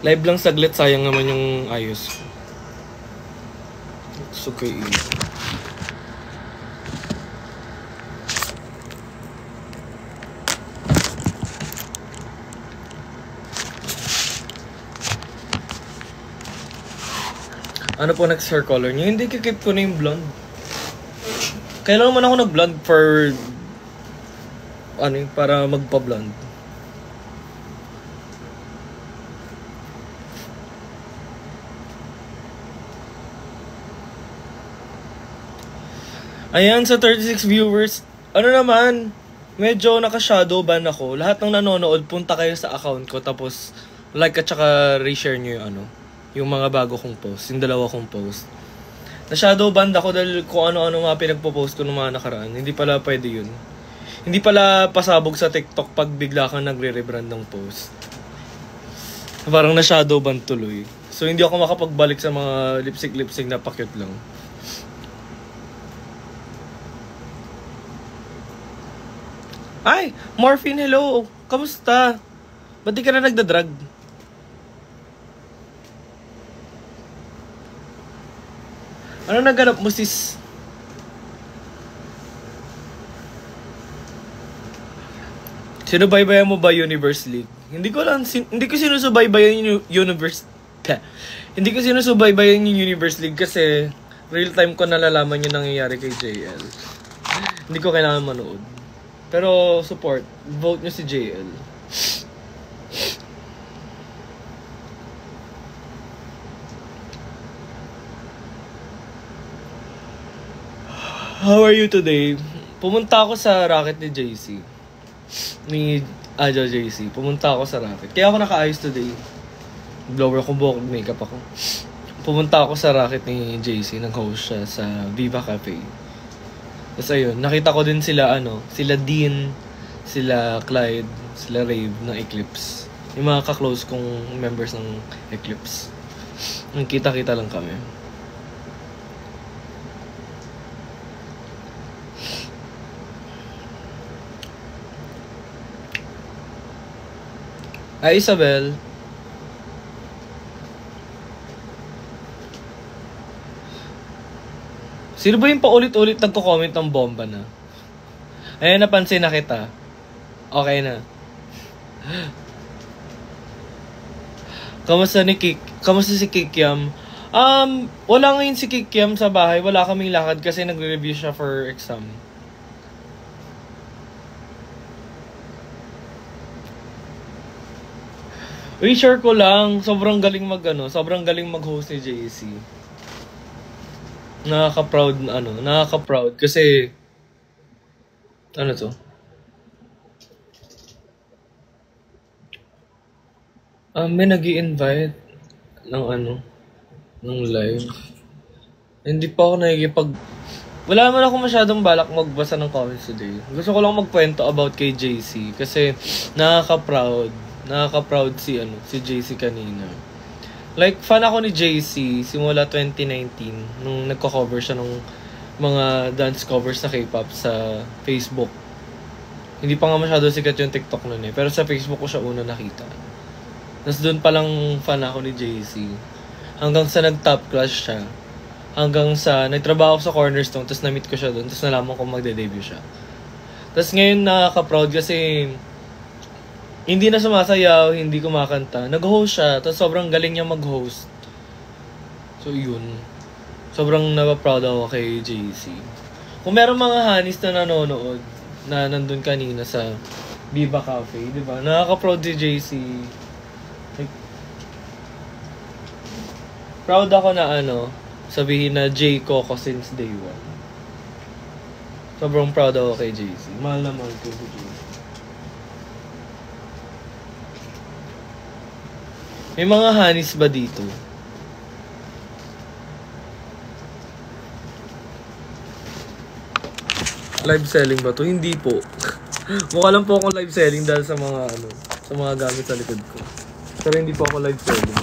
Live lang saglit, sayang naman yung ayos ko. It's okay. Ano po next hair color niyo? Hindi, kikip ko na yung blonde. Kailan naman ako nag-blonde for... para magpa-blonde. Ayan, sa 36 viewers, ano naman, medyo naka-shadow ban ako. Lahat ng nanonood, punta kayo sa account ko, tapos like at saka reshare nyo yung mga bago kong post, yung dalawa kong post. Na-shadow ban ako dahil kung ano-ano mga pinagpo-post ko ng mga nakaraan. Hindi pala pwede yun. Hindi pala pasabog sa TikTok pag bigla kang nagre-rebrand ng post. Parang na-shadow ban tuloy. So hindi ako makapagbalik sa mga lipstick na pa-cute lang. Ay! Morphine, hello! Kamusta? Ba't di ka na nagdadrag? Ano naganap mo, sis? Sinubaybayan mo ba Universe League? Hindi ko sinusubaybayan yung Universe... Hindi ko sinusubaybayan yung Universe League kasi real time ko nalalaman yung nangyayari kay JL. Hindi ko kailangan manood. Pero support, vote nyo si JL. How are you today? Pumunta ako sa racket ni JC. Ni Aja JC. Pumunta ako sa racket. Kaya ako naka-ayos today. Blower ko buhok, makeup ako. Pumunta ako sa racket ni JC. Nag-host siya sa Viva Cafe. Tapos ayun, nakita ko din sila sila Dean, sila Clyde, sila Rave ng Eclipse. Yung mga ka-close kong members ng Eclipse. Nagkita-kita lang kami. Ay, Isabel. Sino ba yung paulit-ulit nagko-comment ng bomba na? Ayan, napansin na kita. Okay na. Kamusta si Kikiam? Wala ngayon si Kikiam sa bahay. Wala kaming lakad kasi nagre-review siya for exam. Share ko lang. Sobrang galing mag-host ni JC. Nakaka-proud kasi to? May nag-i-invite ng live. Hindi pa ako wala naman ako masyadong balak magbasa ng comments today. Gusto ko lang magkwento about kay JC kasi nakaka-proud si JC kanina. Like, fan ako ni JC simula 2019 nung nagko-cover siya ng mga dance covers sa K-pop sa Facebook. Hindi pa nga masyado sikat yung TikTok nun pero sa Facebook ko siya una nakita. Tapos doon palang fan ako ni JC. Hanggang sa nag-top class siya. Hanggang sa nagtrabaho sa Cornerstone, tapos na-meet ko siya doon, tapos nalaman ko magde-debut siya. Tapos ngayon nakaka-proud kasi hindi na sumasayaw, hindi kumakanta. Nag-host siya, tapos sobrang galing niya mag-host. So yun. Sobrang napaproud ako kay JC. Kung meron mga hanis na nanonood, na nandun kanina sa Viva Cafe, di ba? Nakaka-proud si JC. Like, proud ako na sabihin na J Coco since day one. Sobrang proud ako kay JC. Mahal na mahal ko si JC. May mga hanis ba dito? Live selling ba to? Hindi po. Mukha lang po akong live selling dahil sa mga gamit sa likod ko. Pero hindi po ako live selling.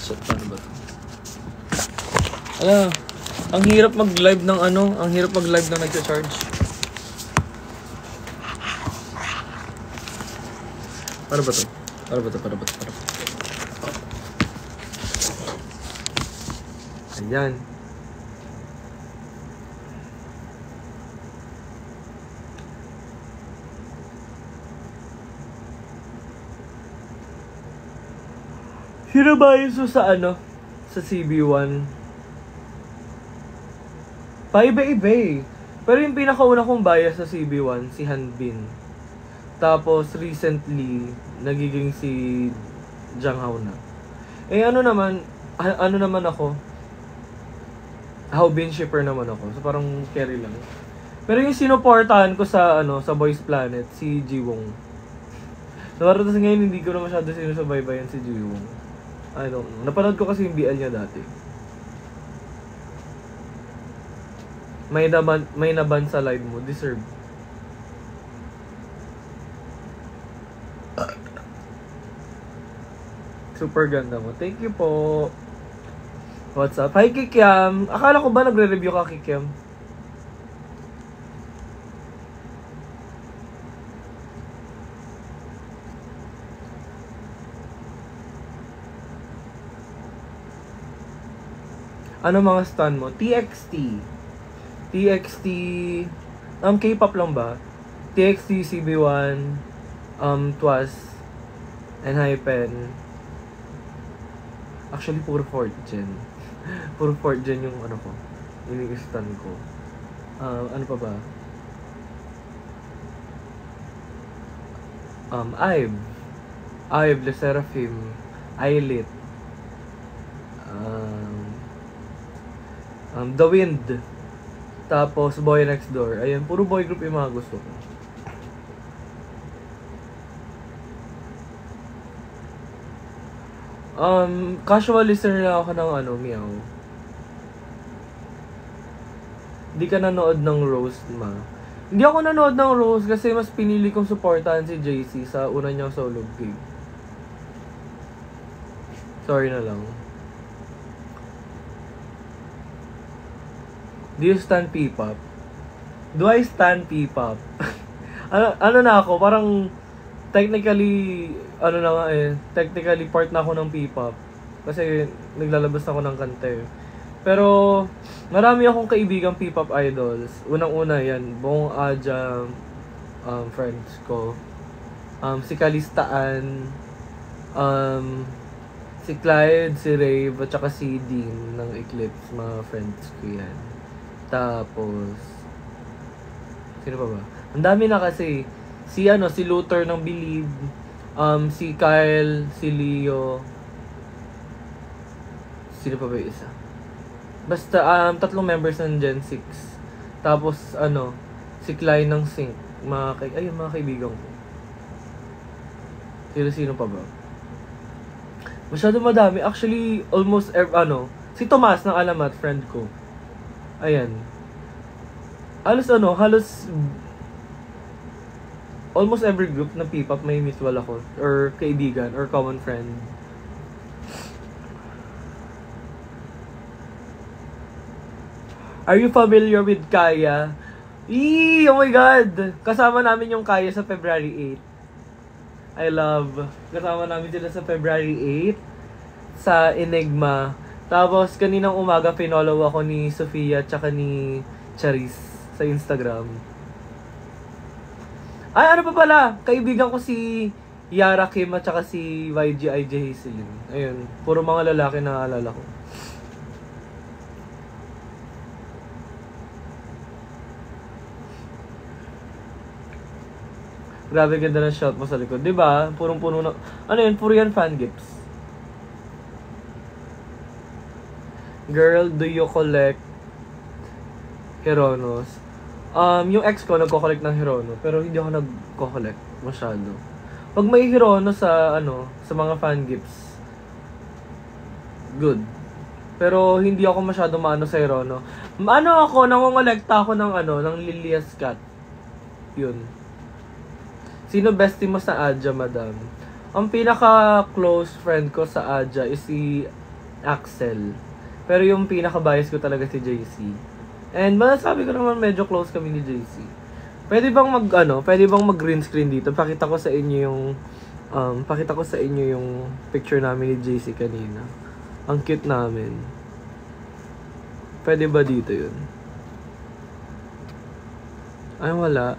So, paano ba to? Ang hirap mag-live ng ang hirap mag-live ng nagcha-charge. Para ba to? Para ba to? Para ba to? Para ba to? Ayan. Sino ba yun sa ano? Sa CB1? Paiba-iba eh. Pero yung pinakauna kong bias sa CB1, si Hanbin. Tapos recently, nagiging si Jang Hao na. Eh ano naman ako? Hao Bin shipper naman ako. So parang carry lang. Pero yung sinuportahan ko sa sa Boys Planet, si Jiwong. So parang tas ngayon hindi ko na masyado sinusubaybayan si Jiwong. I don't know. Napanood ko kasi yung BL niya dati. May naban sa live mo. Deserve. Super ganda mo. Thank you po. What's up? Hi, Kikiam. Akala ko ba nagre-review ka, Kikiam? Ano mga stan mo? TXT. K-pop lang ba? TXT, CB1, Twas, and Hypen. Actually, puro 4th gen. Puro 4th gen yung ano ko. Yung stan ko. Ano pa ba? IVE, Le Seraphim, Eyelit, The Wind, tapos Boy Next Door. Ayan, puro boy group yung mga gusto ko. Casual listener lang ako ng Meow. Di ka nanood ng Rose, ma? Hindi ako nanood ng Rose kasi mas pinili kong supportahan si JC sa una niyang solo gig. Sorry na lang. Do you stan P-pop? Do I stan P-pop? ano na ako, parang technically, technically part na ako ng P-pop. Kasi naglalabas ako ng kanta eh. Pero, marami akong kaibigang P-pop idols. Unang-una yan, buong Aja, friends ko. Si Kalistaan, si Clyde, si Rave, at saka si Dean ng Eclipse, mga friends ko yan. Tapos, sino pa ba? Ang dami na kasi. Si Luther ng Believe, si Kyle, si Leo. Sino pa ba yung isa? Basta, 3 members ng Gen 6. Tapos, si Clyde ng Sync. Mga kaibigan ko. Sino pa ba? Masyado madami. Actually, almost, si Tomas ng Alamat, friend ko. Ayan. Halos almost every group ng P-pop may mutual ako, or kaibigan, or common friend. Are you familiar with Kaya? Oh my God! Kasama namin yung Kaya sa February 8. I love. Kasama namin sila sa February 8 sa Enigma. Tapos, kaninang umaga, pinollow ako ni Sofia tsaka ni Charis sa Instagram. Ay, ano pa pala? Kaibigan ko si Yara Kim at tsaka si YGIJ Hazelin. Ayun, puro mga lalaki na alala ko. Grabe ganda ng shot mo sa likod. Diba? Purong-puno na... Ano yun? Puro yan fan gifts. Girl, do you collect Hironos? Yung ex ko nagko-collect ng Hirono, pero hindi ako nagko-collect masyado. Pag may Hirono sa sa mga fan gifts, good. Pero hindi ako masyado maano sa Hirono. Nangongolekta ako ng ng Lilia's Cat. Yun. Sino bestie mo sa Aja, madam? Ang pinaka-close friend ko sa Aja is si Axel. Pero yung pinaka-bias ko talaga si JC. And masasabi ko naman medyo close kami ni JC. Pwede bang mag green screen dito? Pakita ko sa inyo yung Pakita ko sa inyo yung picture namin ni JC kanina. Ang cute namin. Pwede ba dito yun? Ay, wala.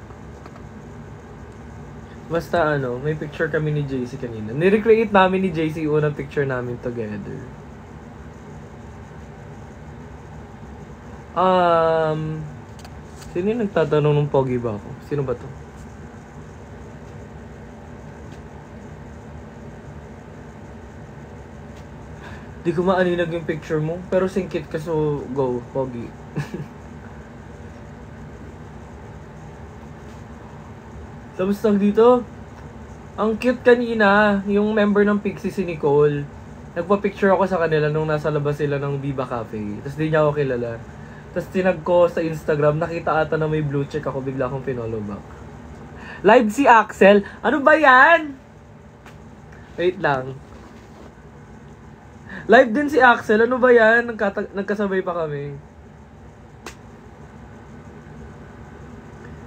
Basta may picture kami ni JC kanina. Nirecreate namin ni JC yung unang picture namin together. Sino yung nagtatanong ng pogi ba ako? Sino ba to? Di ko maaninag yung picture mo, pero singkit ka, so go, pogi. Tapos dito, ang cute kanina, yung member ng Pixie si Nicole. Nagpa-picture ako sa kanila nung nasa labas sila ng Viva Cafe. Tapos di niya ako kilala. Tapos tinag ko sa Instagram, nakita ata na may blue check ako, bigla akong pinollow back. Live si Axel? Ano ba yan? Wait lang. Live din si Axel. Ano ba yan? Nagkasabay pa kami.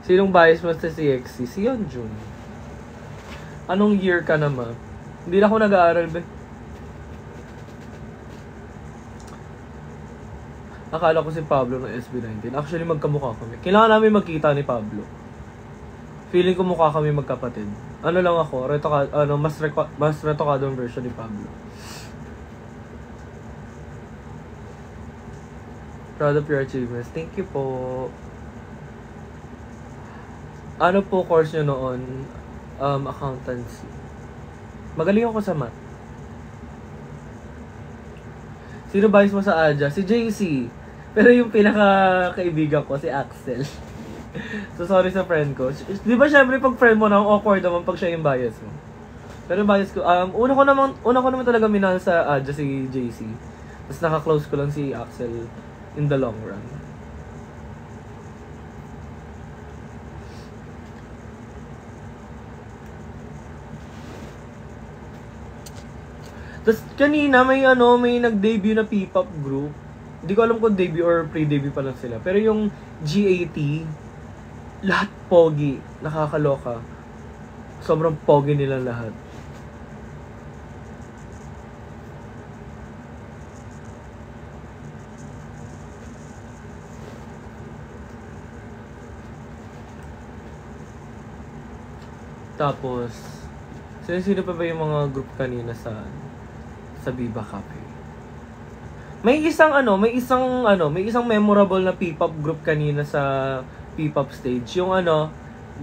Sinong bias mo sa CXC? Si Yeonjun. Anong year ka naman? Hindi na ako nag-aaral ba? Akala ko si Pablo ng SB19. Actually, magkamukha kami. Kailangan namin magkita ni Pablo. Feeling ko mukha kami magkapatid. Ano lang ako, mas retokadong version ni Pablo. Proud of your achievements. Thank you po. Ano po course nyo noon? Accountancy. Magaling ako sa math. Sino bias mo sa Aja? Si JC. Pero yung pinaka-kaibigan ko, si Axel. So sorry sa friend ko. Di ba syempre pag friend mo na, awkward naman pag siya yung bias mo. Pero bias ko, una ko naman talaga minahal sa Aja si JC. Tapos naka-close ko lang si Axel in the long run. Tapos kanina may nag-debut na P-pop group. Hindi ko alam kung debut or pre-debut pa lang sila. Pero yung GAT, lahat pogi, nakakaloka. Sobrang pogi nila lahat. Tapos, sino pa ba yung mga group kanina sa Viva Cafe? May isang memorable na P-pop group kanina sa P-pop stage. Yung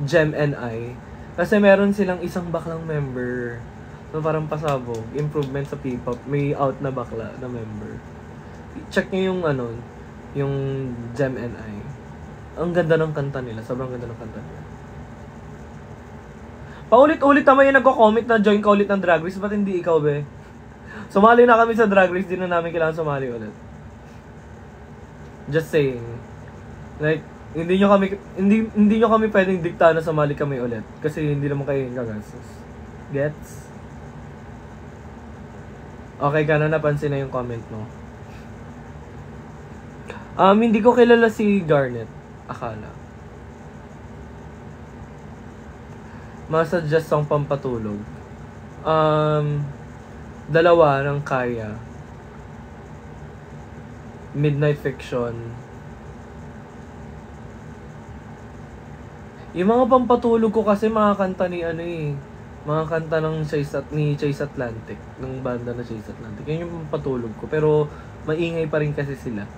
Gem and I. Kasi meron silang isang baklang member. So parang pasabog, improvement sa P-pop. May out na bakla na member. Check nyo yung Gem and I. Ang ganda ng kanta nila. Sobrang ganda ng kanta nila. Paulit-ulit naman yung nagko-comment na join ka ulit ng Drag Race. Ba't hindi ikaw, be? Sumali na kami sa Drag Race. Di na namin kailangan sumali ulit. Just saying. Like, hindi nyo kami pwedeng dikta na sumali kami ulit. Kasi hindi naman kayo yung gagastos. Gets? Okay ka na, napansin na yung comment mo. Hindi ko kilala si Garnet. Akala. Masuggest ang pampatulog. Dalawa ng Kaya. Midnight Fiction. Yung mga pampatulog ko kasi mga kanta ni mga kanta ng Chase Atlantic, ng banda na Chase Atlantic. Yan yung pampatulog ko, pero maingay pa rin kasi sila.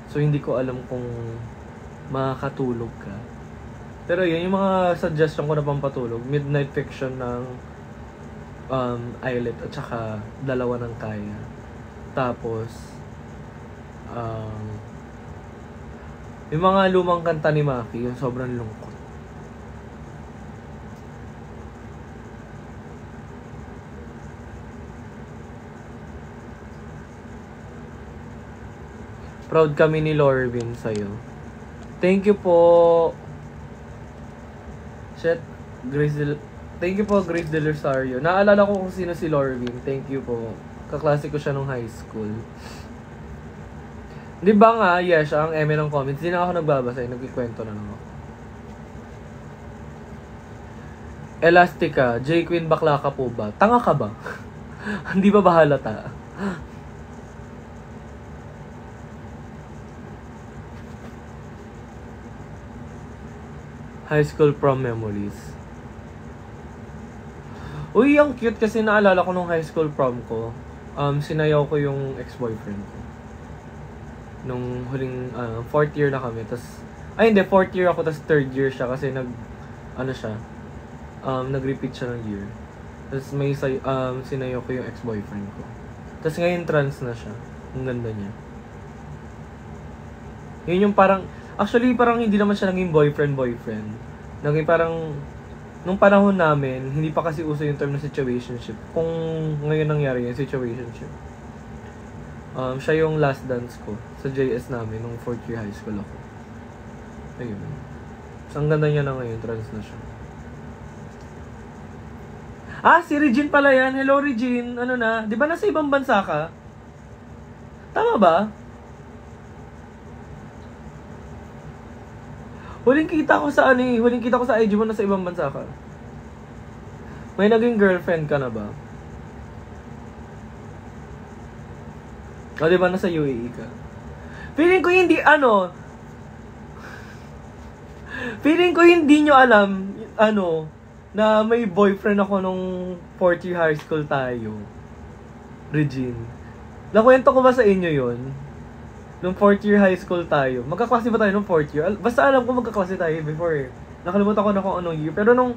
So hindi ko alam kung makakatulog ka. Pero yun, yung mga suggestion ko na pampatulog, Midnight Fiction ng Eyelet at saka dalawa ng Kaya. Tapos yung mga lumang kanta ni Maki, yung sobrang lungkot. Proud kami ni Lorvin sa'yo. Thank you po. Shit, thank you po, Grace Del Rosario. Naalala ko kung sino si Lorvin. Thank you po. Kaklase ko siya nung high school. Di ba nga, yes, ang eme ng comments. Di na ako nagbabasa, nagkikwento na lang ako. Elastica, J Queen bakla ka po ba? Tanga ka ba? Hindi ba bahalata? High school prom memories. Uy, ang cute kasi naalala ko nung high school prom ko. Sinayaw ko yung ex-boyfriend ko. Nung huling, 4th year na kami. Hindi, 4th year ako, tas 3rd year siya kasi nag-repeat siya ng year. Tapos sinayaw ko yung ex-boyfriend ko. Tapos ngayon trans na siya. Ang ganda niya. Yun yung parang, actually parang hindi naman siya naging boyfriend. Naging parang, nung panahon namin, hindi pa kasi uso yung term na situationship. Kung ngayon nangyari yung situationship. Siya yung last dance ko sa JS namin nung 4th year high school ako. Ayun. So, ang ganda niya na ngayon, trans na siya. Si Regine pala yan. Hello, Regine. Ano na? Di ba nasa ibang bansa ka? Tama ba? Huling kita ko sa IG mo, nasa ibang bansa ka. May naging girlfriend ka na ba? O, di ba nasa UAE ka? Feeling ko hindi nyo alam, na may boyfriend ako nung 4th year high school tayo. Regine. Nakwento ko ba sa inyo yon? Nung 4th year high school tayo. Magkaklase ba tayo nung 4th year? Basta alam ko magkaklase tayo before eh. Nakalimutan ko na kung anong year. Pero nung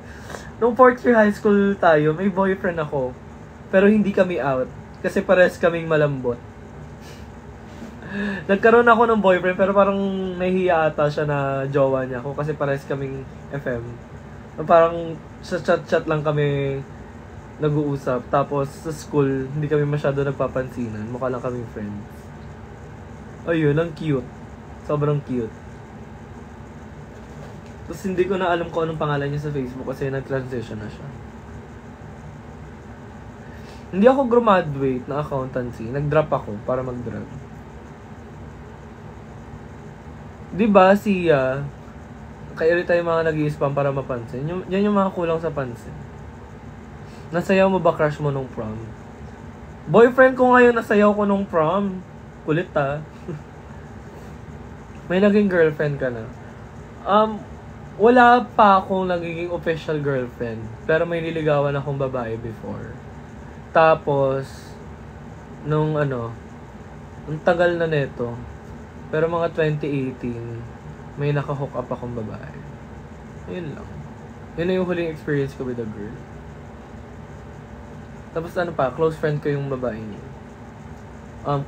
4th year high school tayo, may boyfriend ako. Pero hindi kami out. Kasi pares kaming malambot. Nagkaroon ako ng boyfriend pero parang nahihiya ata siya na jowa niya ako. Kasi pares kaming FM. Parang sa chat-chat lang kami nag-uusap. Tapos sa school, hindi kami masyado nagpapansinan. Mukha lang kami friends. Ayun, ang cute. Sobrang cute. Tapos hindi ko na alam kung anong pangalan niya sa Facebook kasi nag-transition na siya. Hindi ako graduate na accountancy. Nag-drop ako para mag-drop. Diba siya, kaya tayo mga nag-i-spam para mapansin. Yan yung mga kulang sa pansin. Nasayaw mo ba crush mo nung prom? Boyfriend ko ngayon nasayaw ko nung prom. Kulit May naging girlfriend ka na? Wala pa akong nagiging official girlfriend. Pero may niligawan akong babae before. Tapos, nung ang tagal na neto. Pero mga 2018, may naka-hook up akong babae. Ayun lang. Yun na yung huling experience ko with a girl. Tapos close friend ko yung babae niya.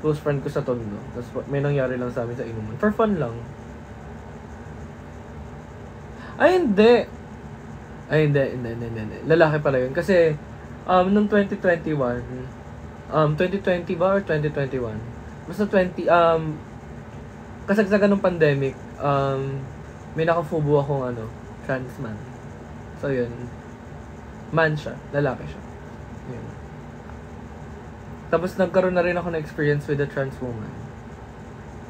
Close friend ko sa Tondo. Tapos may nangyari lang sa amin sa inuman. For fun lang. Hindi. Lalaki pala yun. Kasi, nung 2021, 2020 ba or 2021? Basta kasagsagan ng pandemic, may nakafubo akong trans man. So yun, man siya, lalaki siya. Yun. Tapos nagkaroon na rin ako ng experience with a trans woman.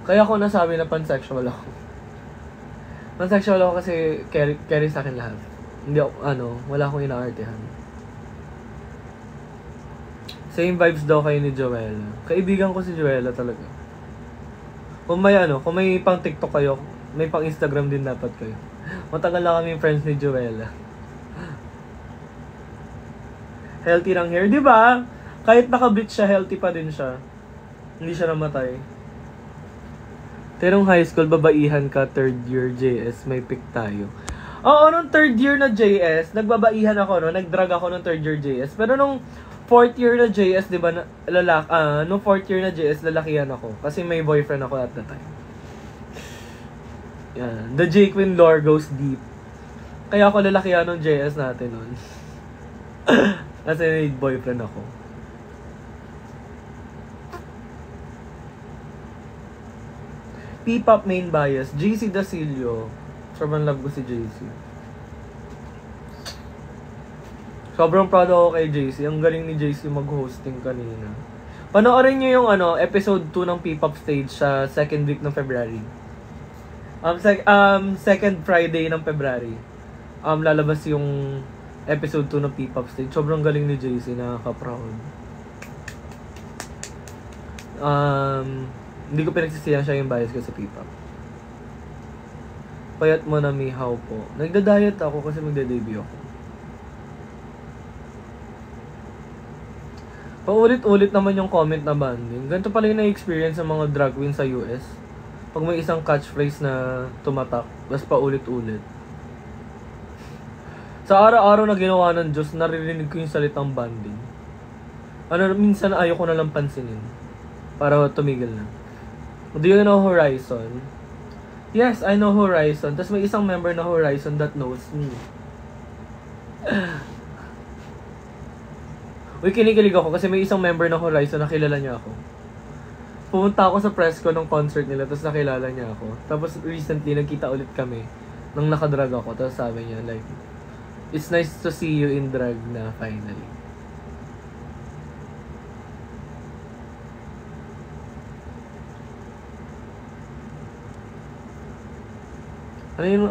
Kaya ako nasabi na pansexual ako. Pansexual ako kasi carry sa akin lahat. Hindi ako, wala akong inaartehan. Same vibes daw kayo ni Joella. Kaibigan ko si Joella talaga. Kung may pang TikTok kayo, may pang Instagram din dapat kayo. Matagal na kami friends ni Joella. Healthy ng hair, di ba? Kahit naka-bleach siya, healthy pa din siya. Hindi siya namatay. Pero nung high school, babaihan ka, 3rd year JS, may pick tayo. Oo, nung 3rd year na JS, nagbabaihan ako, nag-drag ako nung 3rd year JS. Pero nung 4th year na JS, di ba, nung 4th year na JS, lalakihan ako. Kasi may boyfriend ako at the time. Yan. The J Queen lore goes deep. Kaya ako lalakihan nung JS natin nun. Kasi may boyfriend ako. P-pop main bias, JC Dasilio. Sobrang love ko si JC. Sobrang proud ako kay JC. Ang galing ni JC mag-hosting kanina. Panoorin nyo yung episode 2 ng P-pop stage sa 2nd week ng February. Second Friday ng February. Lalabas yung episode 2 ng P-pop stage. Sobrang galing ni JC, nakaka-proud. Hindi ko pinagsisihan siya yung bias ko sa P-pop. Payat mo na mihaw po. Nagda-diet ako kasi magda-debut ako. Paulit-ulit naman yung comment na banding. Ganito pala yung na-experience ng mga drag queen sa US. Pag may isang catchphrase na tumatak, tapos paulit-ulit. Sa araw-araw na ginawa ng Diyos, naririnig ko yung salitang banding. Minsan ayoko na lang pansinin. Para tumigil na. Do you know Horizon? Yes, I know Horizon. Tapos may isang member na Horizon that knows me. Uy, kinikilig ako kasi may isang member ng Horizon na kilala niya ako. Pumunta ako sa press ko ng concert nila, tapos nakilala niya ako. Tapos recently, nagkita ulit kami nang nakadrag ako. Tapos sabi niya, like, it's nice to see you in drag na finally. Ano yung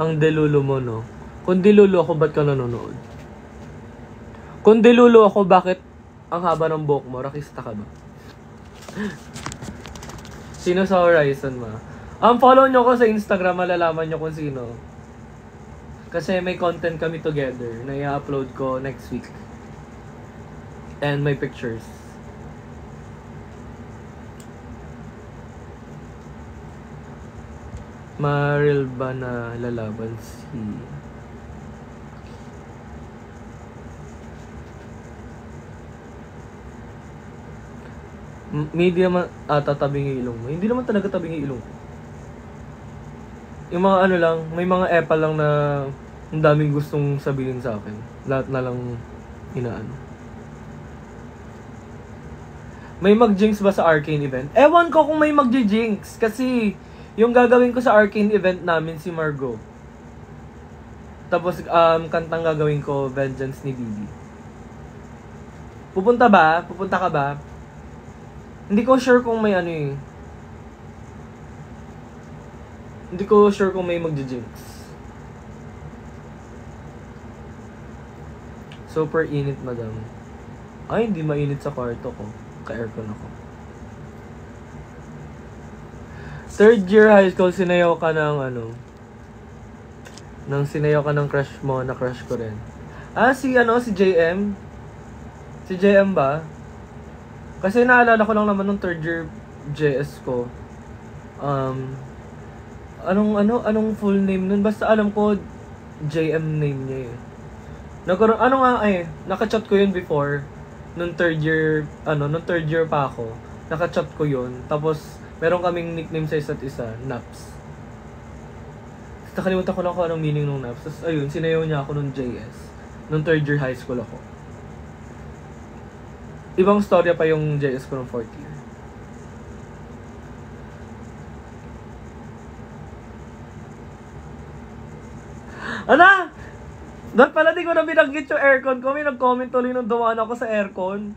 ang delulu mo, no? Kung delulu ako, ba't ka nanonood? Kung delulu ako, bakit ang haba ng buhok mo? Rakista ka ba? Sino sa Horizon, ma? Follow nyo ko sa Instagram, malalaman nyo kung sino. Kasi may content kami together na i-upload ko next week. And may pictures. Maril ba na lalaban si... Hindi naman tatabing yung ilong mo. Hindi naman talaga tabing yung ilong ko. Yung mga lang, may mga epal lang na ang daming gustong sabihin sa akin. Lahat na lang inaano. May mag-jinx ba sa Arcane event? Ewan ko kung may mag-jinx kasi yung gagawin ko sa Arcane event namin si Margot. Tapos kantang gagawin ko Vengeance ni Bibi. Pupunta ba? Pupunta ka ba? Hindi ko sure kung may Hindi ko sure kung may mag-jinx. Super init, madam. Ay, hindi mainit sa kwarto ko. Ka-aircon ako. Third year high school, sinayaw ka ng nang sinayaw ka ng crush mo, na crush ko rin. Si JM? Si JM ba? Kasi naalala ko lang naman nung third year JS ko. Anong full name nun? Basta alam ko JM name niya eh. Naka-chat ko yun before nung third year pa ako. Naka-chat ko yun. Tapos meron kaming nickname sa isa't isa, Naps. Nakalimutan ko lang kung anong meaning nung Naps. Tapos ayun, sinayaw niya ako nung JS. Nung third year high school ako. Ibang storya pa yung JS ko ng 4th year. Doon pala di ko na binanggit yung aircon ko. May nag-comment tuloy nung dumaan ako sa aircon.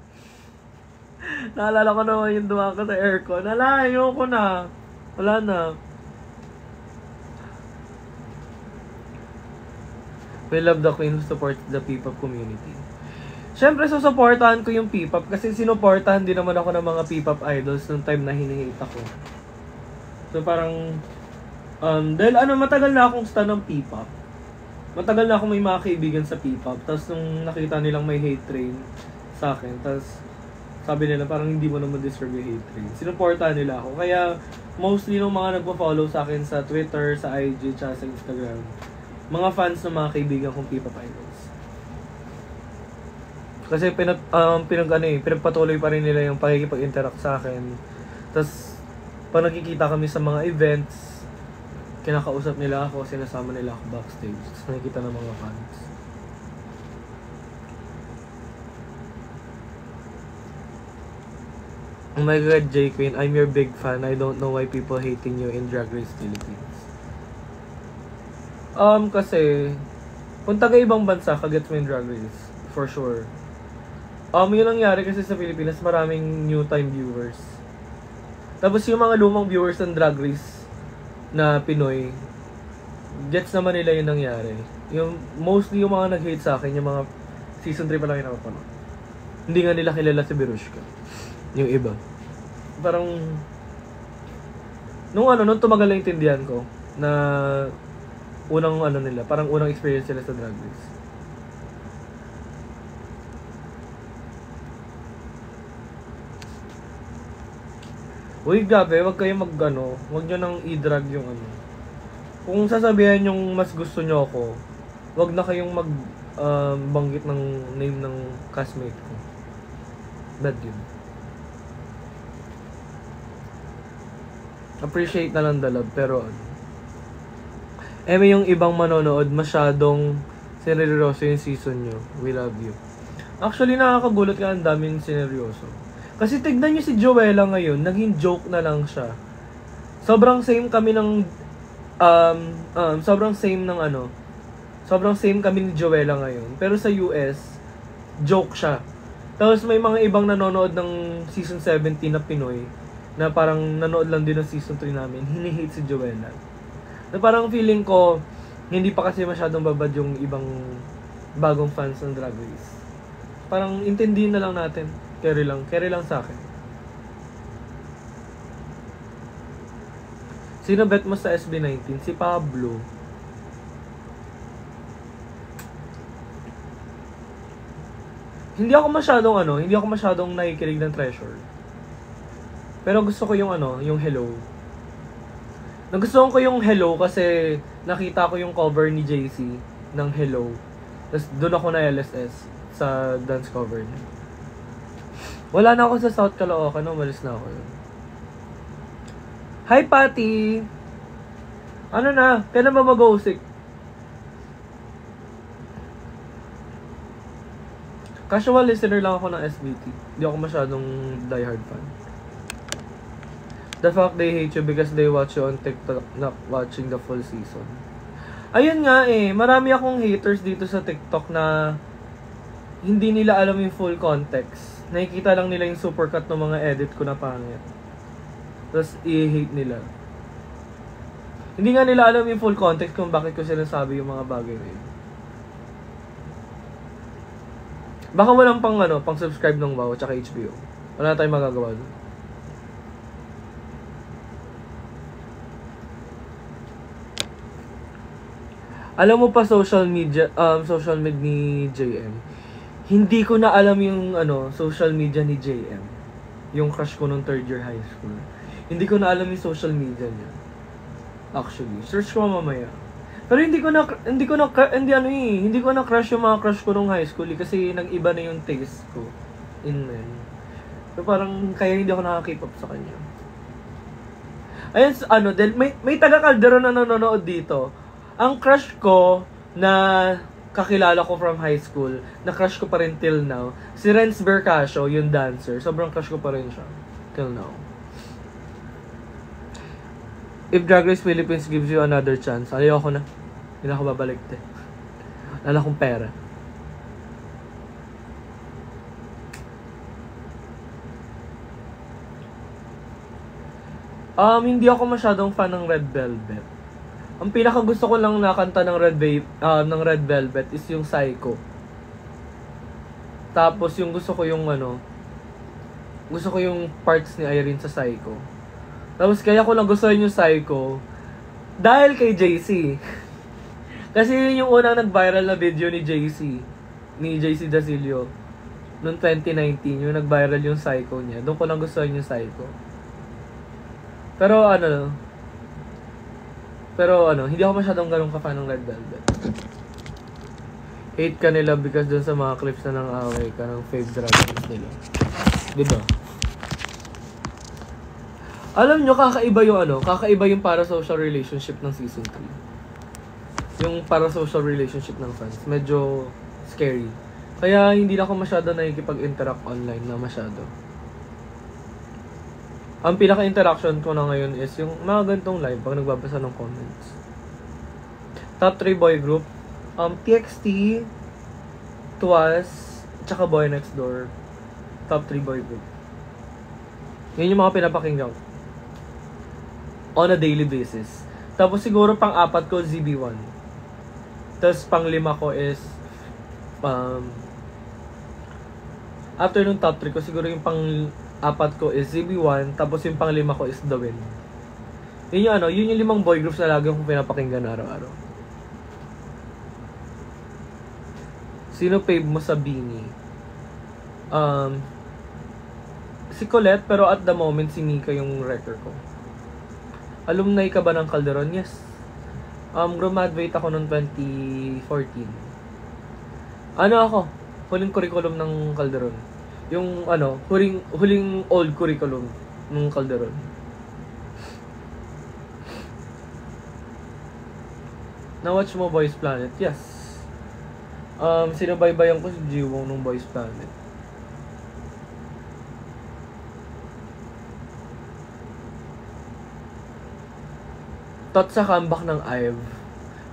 Naalala ko naman yung dumaan ko sa aircon. Ayoko na. Wala na. We love the queen who supports the P-pop community. Siyempre, susuportahan ko yung P-pop kasi sinuportahan din naman ako ng mga P-pop idols nung time na hini-hate ako. So parang, dahil matagal na akong stan ng P-pop. Matagal na akong may mga kaibigan sa P-pop. Tapos nung nakita nilang may hate train sa akin, tapos sabi nila parang hindi mo naman deserve yung hate train. Sinuportahan nila ako. Kaya mostly nung mga nagpo-follow sa akin sa Twitter, sa IG, tsaka sa Instagram, mga fans ng mga kaibigan kong P-pop idols. Kasi pinagpatuloy pa rin nila yung pakikipag-interact sa akin. Tapos, pag nakikita kami sa mga events, kinakausap nila ako, sinasama nila ako backstage. Tapos nakikita ng mga fans. Oh my God, J Queen, I'm your big fan. I don't know why people hating you in Drag Race Philippines. Kasi, kung taga-ibang bansa, kagets mo yung Drag Race. For sure. Yun nangyari kasi sa Pilipinas, maraming new time viewers. Tapos yung mga lumang viewers ng Drag Race na Pinoy, gets naman nila yung nangyari. Yung, mostly yung mga nag-hate sa akin, yung mga season 3 pa lang yung nakapanood. Hindi nga nila kilala si Berushka. Yung iba. Parang, nung tumagal na intindihan ko, na unang nila, parang unang experience nila sa Drag Race. Uy, gabi, wag kayong wag nyo nang i-drag yung Kung sasabihan yung mas gusto nyo ako, wag na kayong banggit ng name ng castmate ko. Bad yun. Appreciate na lang the love, pero may yung ibang manonood, masyadong sineryoso yung season nyo. We love you. Actually, nakakagulat ka, ang daming sineryoso. Kasi tignan nyo si Joella ngayon, naging joke na lang siya. Sobrang same kami ng, sobrang same kami ni Joella ngayon. Pero sa US, joke siya. Tapos may mga ibang nanonood ng season 17 na Pinoy, na parang nanood lang din ng season 3 namin, hini-hate si Joella. Na parang feeling ko, hindi pa kasi masyadong babad yung ibang bagong fans ng Drag Race. Parang intindihin na lang natin. Carry lang sa akin. Sino bet mo sa SB19? Si Pablo. Hindi ako masyadong nakikinig ng Treasure. Pero gusto ko yung yung Hello. Nagustuhan ko yung Hello kasi nakita ko yung cover ni JC ng Hello. Tapos doon ako na LSS sa dance cover niya. Wala na ako sa South Caloocan, umalis na ako yun. Hi, Patty! Ano na? Kailan ba mag-o-sick? Casual listener lang ako ng SBT. Hindi ako masyadong diehard fan. The fact they hate you because they watch you on TikTok not watching the full season. Ayun nga marami akong haters dito sa TikTok na hindi nila alam yung full context. Nakikita lang nila yung supercut ng mga edit ko na pangit. Tapos i-hate nila. Hindi nga nila alam yung full context kung bakit ko sinasabi yung mga bagay na yun. Baka walang pang subscribe ng WOW at HBO. Wala na tayong magagawa doon. Alam mo pa social media ni JM. Hindi ko na alam yung social media ni JM. Yung crush ko nung 3rd year high school. Hindi ko na alam yung social media niya. Actually, search ko mamaya. Pero hindi ko na crush yung mga crush ko nung high school kasi nag-iba na yung taste ko in men. So parang kaya hindi ako nakaka-keep up sa kanya. Ayun, may taga Calderon na nanonood dito. Ang crush ko na kakilala ko from high school, na crush ko pa rin till now, si Renz Bercasio, yung dancer. Sobrang crush ko pa rin siya till now. If Drag Race Philippines gives you another chance, ayoko na. Hindi na ako babalik. Wala akong pera. Hindi ako masyadong fan ng Red Velvet. Ang pinaka gusto ko lang nakanta ng Red Velvet is yung Psycho. Tapos yung gusto ko yung parts ni Irene sa Psycho. Tapos kaya ko lang gusto yung Psycho dahil kay JC. Kasi yun yung unang nag-viral na video ni JC Dasilio noong 2019, yung nag-viral yung Psycho niya. Doon ko lang gusto yung Psycho. Pero hindi ako masyadong ganun ka-fan ng Red Velvet. Hate ka nila because dun sa mga clips na nang-away ka ng fake dragons nila. Diba? Alam nyo, kakaiba yung parasocial relationship ng season 3. Yung parasocial relationship ng fans. Medyo scary. Kaya hindi na ako masyado nakikipag-interact online na masyado. Ang pinaka-interaction ko na ngayon is yung mga gantong live pag nagbabasa ng comments. Top 3 boy group. TXT, Twas, tsaka Boy Next Door. Top 3 boy group. Yan yung mga pinapakinggan ko on a daily basis. Tapos siguro pang-4 ko, ZB1. Tapos pang-5 ko is, after nung top 3 ko, siguro yung pang-4 ko is ZB1, tapos yung pang-5 ko is The Wind. Yun yung 5 boy groups na lagi kong pinapakinggan araw-araw. Sino fave mo sa BINI? Si Colette, pero at the moment, si Mika yung record ko. Alumni ka ba ng Calderon? Yes. Graduate ako noong 2014. Huling curriculum ng Calderon. Yung huling old curriculum ng Calderon. Na-watch mo Boys Planet? Yes. Sinubaybayan ko si Jiwong ng Boys Planet. Thoughts sa comeback ng IVE.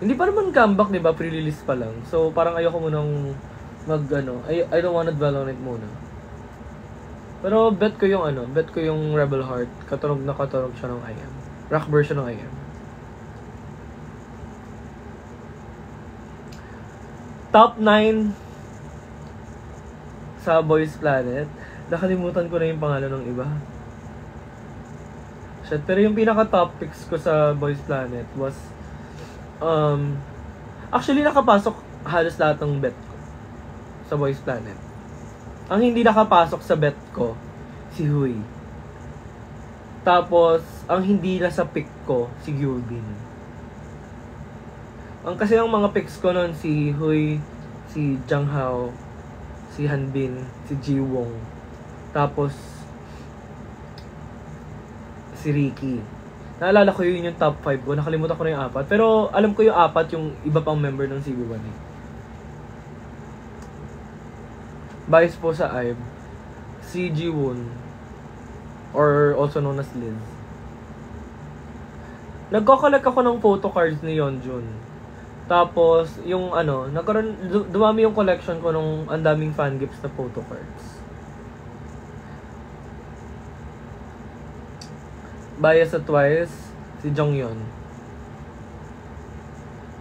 Hindi pa naman comeback, di ba? Pre-release pa lang. So, parang ayoko munang I don't wanna dwell on it muna. Pero bet ko yung Rebel Heart. Katunog na katunog siya ng IM. Rock version ng IM. Top 9 sa Boys Planet. Nakalimutan ko na yung pangalan ng iba. Shit, pero yung pinaka-top picks ko sa Boys Planet was actually nakapasok halos lahat ng bet ko sa Boys Planet. Ang hindi nakapasok sa bet ko, si Huy. Tapos, ang hindi nasa pick ko, si Gyubin. Kasi ang mga picks ko nun, si Huy, si Jang Hao, si Hanbin, si Jiwong. Tapos, si Ricky. Naalala ko yun yung top 5 ko. Nakalimutan ko na yung 4. Pero alam ko yung 4 yung iba pang member ng CB1 eh. Bias po sa IVE, si Jiwon, or also known as Liz. Nagko-collect ako ng photo cards ni Yeonjun. Tapos, yung dumami yung collection ko nung ang daming fan gifts na photo cards. Bias sa Twice, si Jonghyun.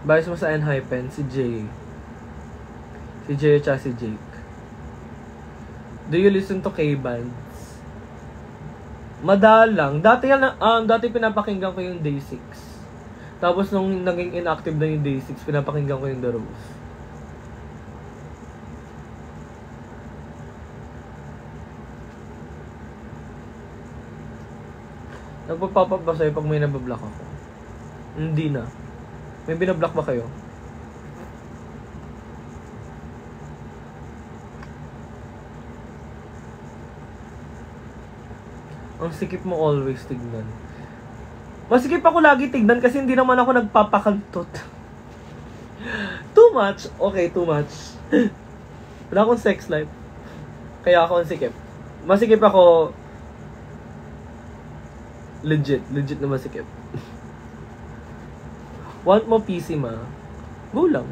Bias mo sa Enhypen, si Jay. Si Jay at si Jake. Do you listen to K-bands? Madalang. Dati pinapakinggan ko yung Day 6. Tapos nung naging inactive na yung Day 6, pinapakinggan ko yung The Rose. Nagpa-pop up ba sa'yo pag may nabablock ako? Hindi na. May binablock ba kayo? Ang sikip mo always tignan. Masikip ako lagi tignan kasi hindi naman ako nagpapakantot. Too much. Okay, too much. Wala akong sex life. Kaya ako ang sikip. Masikip ako. Legit na masikip. Want mo PC ma? Go lang.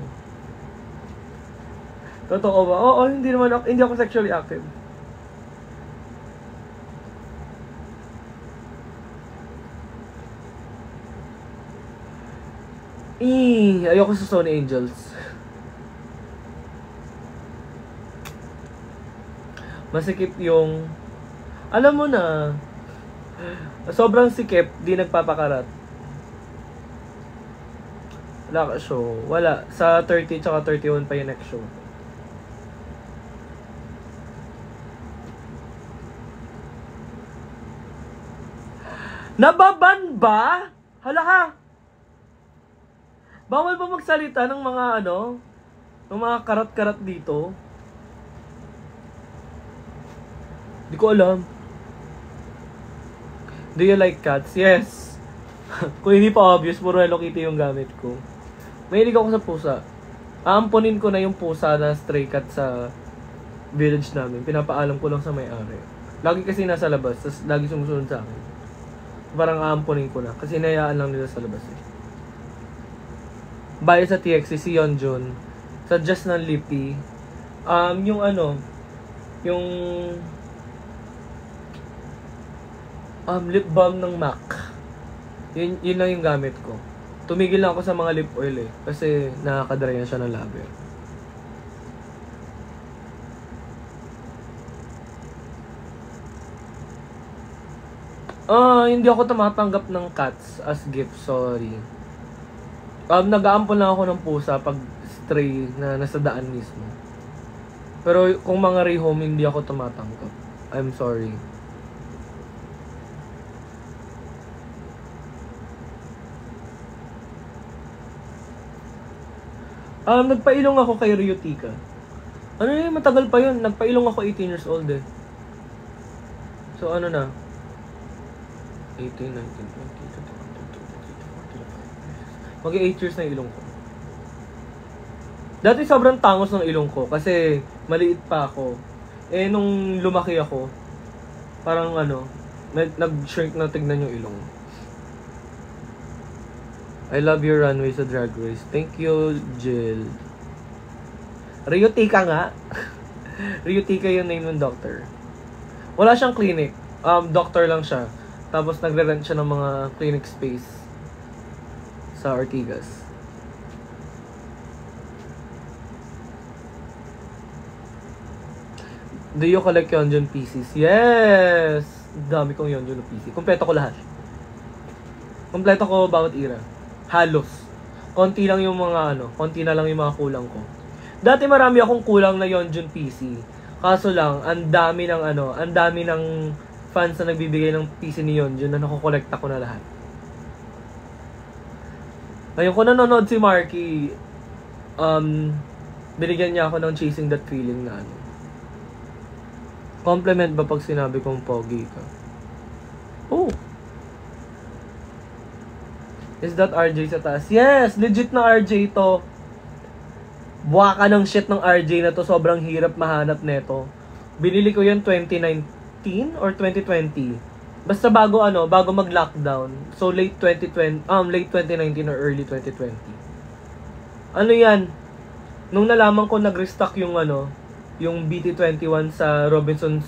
Totoo ba? Oo, hindi ako sexually active. Ayoko sa Sony Angels. Masikip yung alam mo na sobrang sikip, di nagpapakarat. Wala ka show. Wala. Sa 30 tsaka 31 pa yung next show. Nababan ba? Hala ka! Bawal ba magsalita ng mga ng mga karat-karat dito? Di ko alam. Do you like cats? Yes. Kung hindi pa obvious, puro Hello Kitty yung gamit ko. Mahilig ako sa pusa. Aamponin ko na yung pusa na stray cat sa village namin. Pinapaalam ko lang sa may-ari. Lagi kasi nasa labas, tas lagi sumusunod sa akin. Parang aamponin ko na. Kasi hinayaan lang nila sa labas eh. Bias sa TXT, si Yeonjun. Sa Just ng Lippy. Yung lip balm ng MAC. Yun lang yung gamit ko. tumigil lang ako sa mga lip oil eh. Kasi nakakadry na siya ng labi. Hindi ako tumatanggap ng cats as gift, sorry. Nag-aampon lang ako ng pusa pag stray na nasa daan mismo. Pero kung mga rehome, hindi ako tumatanggap. I'm sorry. Nagpailong ako kay Ryotika. Ano yun, matagal pa yun. Nagpailong ako 18 years old eh. So ano na? 18, 19, 20, 21, 22, 23, 24, 25. Mag-8 years na ilong ko. Dati sobrang tangos ng ilong ko kasi maliit pa ako. Eh nung lumaki ako, parang ano, nag-shrink na tignan yung ilong. I love your runway sa Drag Race. Thank you, Jill. Ryotika nga. Ryotika yung name ng doctor. Wala siyang clinic. Doctor lang siya. Tapos nagre-rent siya ng mga clinic space sa Ortigas. Do you collect Yeonjun pieces? Yes! Dami kong Yeonjun PC. Kompleto ko lahat. Kompleto ko bawat era. Halos. Konti lang yung mga konti na lang yung mga kulang ko. Dati marami akong kulang na Yeonjun PC. Kaso lang, ang dami ng fans na nagbibigay ng PC ni Yeonjun na nakokolekta ko na lahat. Ngayon ko nanonood si Marky, binigyan niya ako ng Chasing That Feeling na compliment ba pag sinabi kong pogi ka? Oh! Is that RJ sa taas? Yes! Legit na RJ to. Buwa ka ng shit ng RJ na to. Sobrang hirap mahanap neto. Binili ko yun 2019 or 2020. Basta bago mag-lockdown. So late 2019 or early 2020. Ano yan? Nung nalaman ko nag-restock yung BT21 sa Robinson's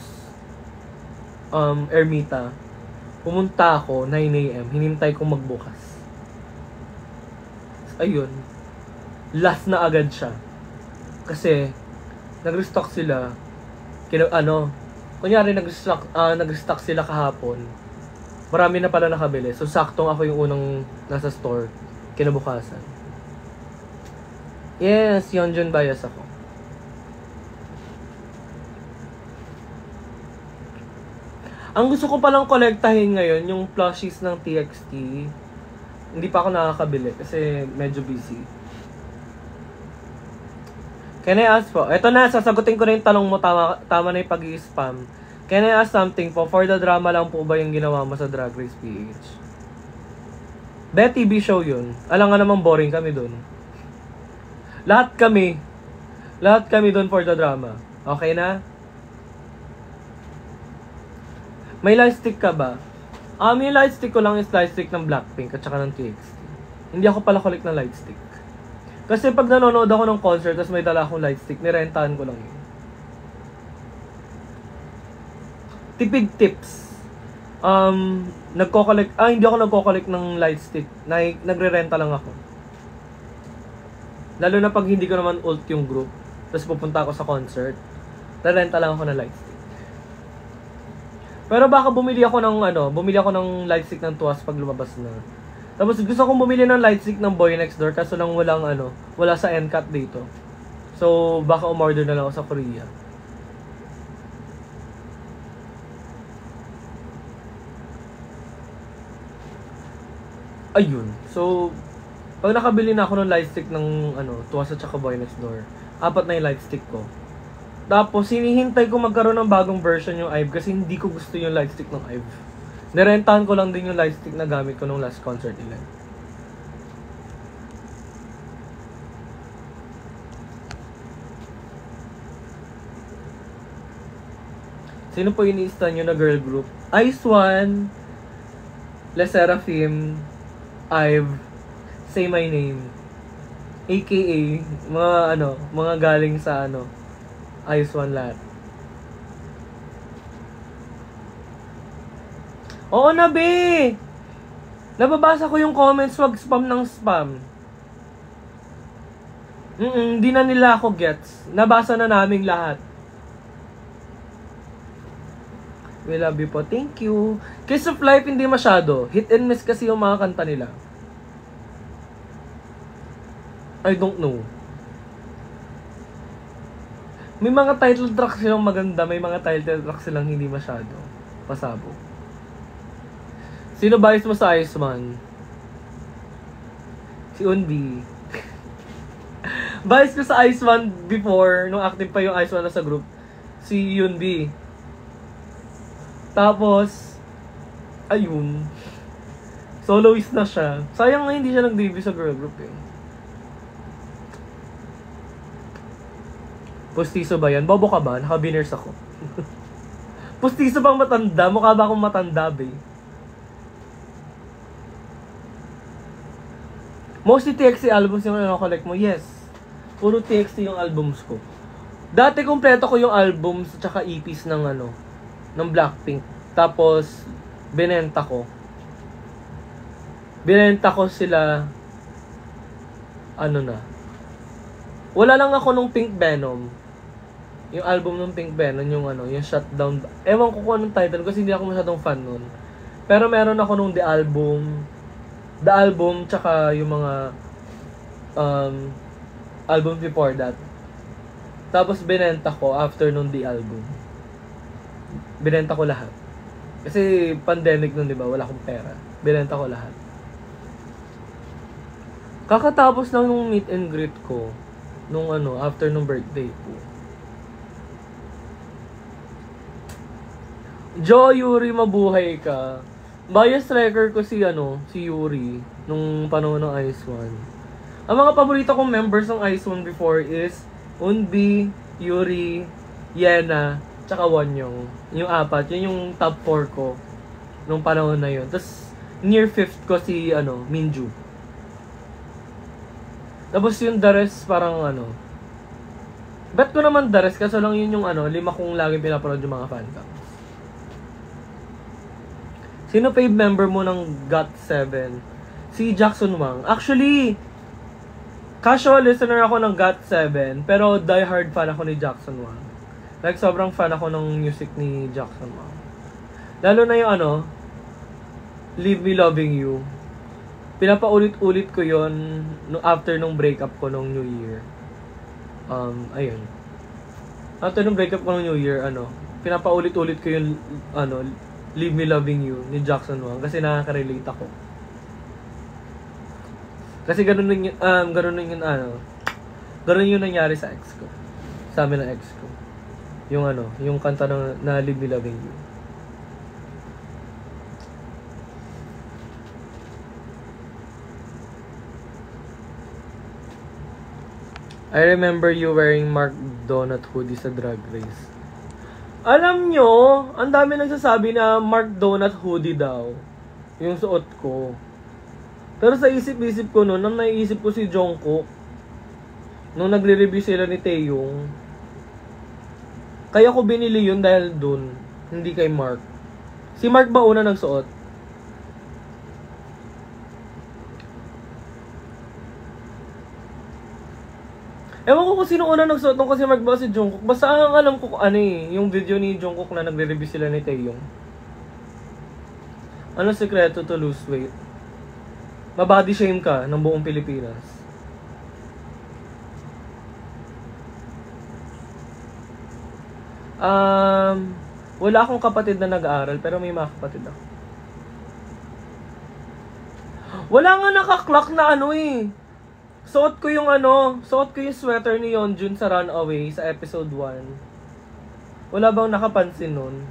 Ermita, pumunta ako 9 AM. Hinintay kong magbukas. Ayun. Last na agad siya. Kasi nag-restock sila. Kunyari nag-restock sila kahapon. Marami na pala nakabili. So saktong ako yung unang nasa store kinabukasan. Yes, Yeonjun bias ako. Ang gusto ko palang kolektahin ngayon yung plushies ng TXT. Hindi pa ako nakakabili kasi medyo busy. Can I ask po? Ito na, sasagutin ko na yung tanong mo. Tama na yung pag-i-spam. Can I ask something po? For the drama lang po ba yung ginawa mo sa Drag Race PH? TV show yun. Alam nga naman boring kami dun. Lahat kami dun for the drama. Okay na? May lightstick ka ba? Yung lightstick ko lang is lightstick ng Blackpink at saka ng TXT. Hindi ako pala collect ng lightstick. Kasi pag nanonood ako ng concert tapos may dala akong lightstick, nirentahan ko lang yun. Tipid tips. Hindi ako nagko-collect ng lightstick. Nagre-renta lang ako. Lalo na pag hindi ko naman ult yung group, tapos pupunta ako sa concert, nirenta lang ako ng lightstick. Pero baka bumili ako ng lightstick ng Tuas pag lumabas na. Tapos gusto kong bumili ng lightstick ng Boy Next Door kaso lang wala sa NCAT dito. So baka umorder na lang ako sa Korea. Ayun. So pag nakabili na ako ng lightstick ng Tuas at saka Boy Next Door, 4 na yung lightstick ko. Tapos, hinihintay ko magkaroon ng bagong version yung IVE kasi hindi ko gusto yung lightstick ng IVE. Nirentahan ko lang din yung lightstick na gamit ko nung last concert nila. Sino po ini-stan nyo na girl group? Ice One, Le Seraphim, IVE, Say My Name. AKA, mga galing sa Ice One lahat. Oo na, be! Nababasa ko yung comments, wag spam ng spam. Hindi na nila ako gets. Nabasa na naming lahat. We love you po. Thank you. Kiss of Life, hindi masyado. Hit and miss kasi yung mga kanta nila. I don't know. May mga title track silang maganda, may mga title track silang hindi masyado pasabog. Sino bias mo sa Iceman? Si Unbi. Bias ko sa Iceman before, nung active pa yung Iceman na sa group, si Yunbi. Tapos, ayun. Soloist na siya. Sayang nga hindi siya nag-debut sa girl group eh. Pustiso ba yan? Bobo ka ba? Naka-biners ako. Pustiso bang matanda? Mukha ba akong matanda, be? Mostly TXT albums yung collect mo? Yes. Puro TXT yung albums ko. Dati kompleto ko yung albums at saka EPs ng Blackpink. Tapos, binenta ko. Binenta ko sila, wala lang ako nung Pink Venom. Yung album ng Pink Venom, yung Shutdown. Ewan ko kung anong title kasi hindi ako masyadong fan nun. Pero meron ako nung The Album, tsaka yung mga album before that. Tapos binenta ko after nung The Album. Binenta ko lahat. Kasi pandemic nun, di ba? Wala akong pera. Binenta ko lahat. Kakatapos lang nung meet and greet ko nung after nung birthday ko. Jo, Yuri, mabuhay ka. Bias striker ko si Yuri nung panahon ng Ice One. Ang mga paborito kong members ng Ice One before is Unbi, Yuri, Yena, tsaka Wonyong. Yung apat, yun yung top 4 ko nung panahon na yun. Tapos near 5th ko si Minju. Tapos yung the rest parang bet ko naman the rest kasi lang yun yung 5 kong laging pinapanood yung mga fancams. Sino fave member mo ng GOT7? Si Jackson Wang. Actually, casual listener ako ng GOT7, pero diehard fan ako ni Jackson Wang. Like, sobrang fan ako ng music ni Jackson Wang. Lalo na yung Leave Me Loving You. Pinapaulit-ulit ko yon after nung breakup ko nung New Year. Ayun. After nung breakup ko nung New Year, pinapaulit-ulit ko yung Leave Me Loving You ni Jackson Wang kasi nakaka-relate ako. Kasi ganun yung nangyari sa ex ko. Sa amin ng ex ko. Yung kanta na Leave Me Loving You. I remember you wearing Mark Donut hoodie sa Drag Race. Alam nyo, ang dami nagsasabi na Mark Donut hoodie daw yung suot ko. Pero sa isip-isip ko noon, ang naiisip ko si Jungkook. Nung nagre-review sila ni Taeyong. Kaya ko binili yun dahil dun, hindi kay Mark. Si Mark ba una nagsuot? Ewan ko kung sino una nagsuot nung kasi Mark ba si Jungkook. Basta ang alam ko yung video ni Jungkook na nagre-review sila ni Taeyong. Ano sekreto to lose weight? Mabody shame ka ng buong Pilipinas. Wala akong kapatid na nag-aaral pero may mga kapatid ako. Wala nga naka-clock na suot ko yung sweater ni Yeonjun sa Runaway sa episode 1. Wala bang nakapansin nun?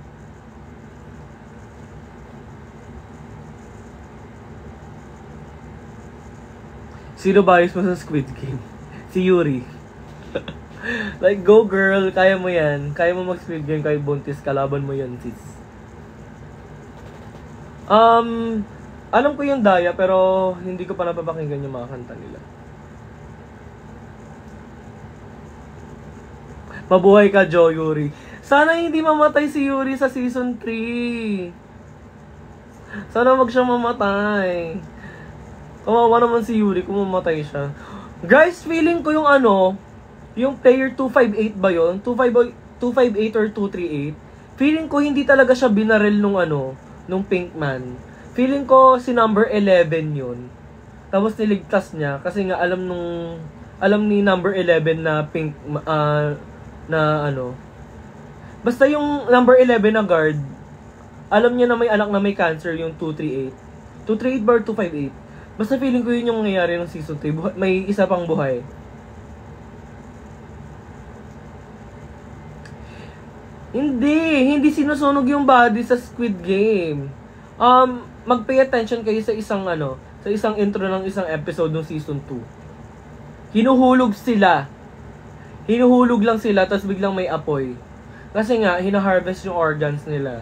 Sino bias mo sa Squid Game? Si Yuri. Like, go girl, kaya mo yan. Kaya mo mag-Squid Game, kaya buntis, kalaban mo yan, sis. Alam ko yung Daya, pero hindi ko pa napapakinggan yung mga kanta nila. Mabuhay ka, Yuri. Sana hindi mamatay si Yuri sa season 3. Sana wag siyang mamatay. Kawawa naman si Yuri kung mamatay siya. Guys, feeling ko yung yung player 258 ba yun? 258 or 238? Feeling ko hindi talaga siya binaril nung Pinkman. Feeling ko si number 11 yun. Tapos niligtas niya kasi nga alam ni number 11 na basta yung number 11 na guard, alam niya na may anak na may cancer yung 238. 238 ba or 258? Basta feeling ko yun yung nangyayari ng season 3. May isa pang buhay. Hindi sinusunog yung body sa Squid Game. Mag-pay attention kayo sa isang intro ng isang episode ng season 2. Hinuhulog sila. Hinuhulog lang sila, tapos biglang may apoy. Kasi nga, hina-harvest yung organs nila.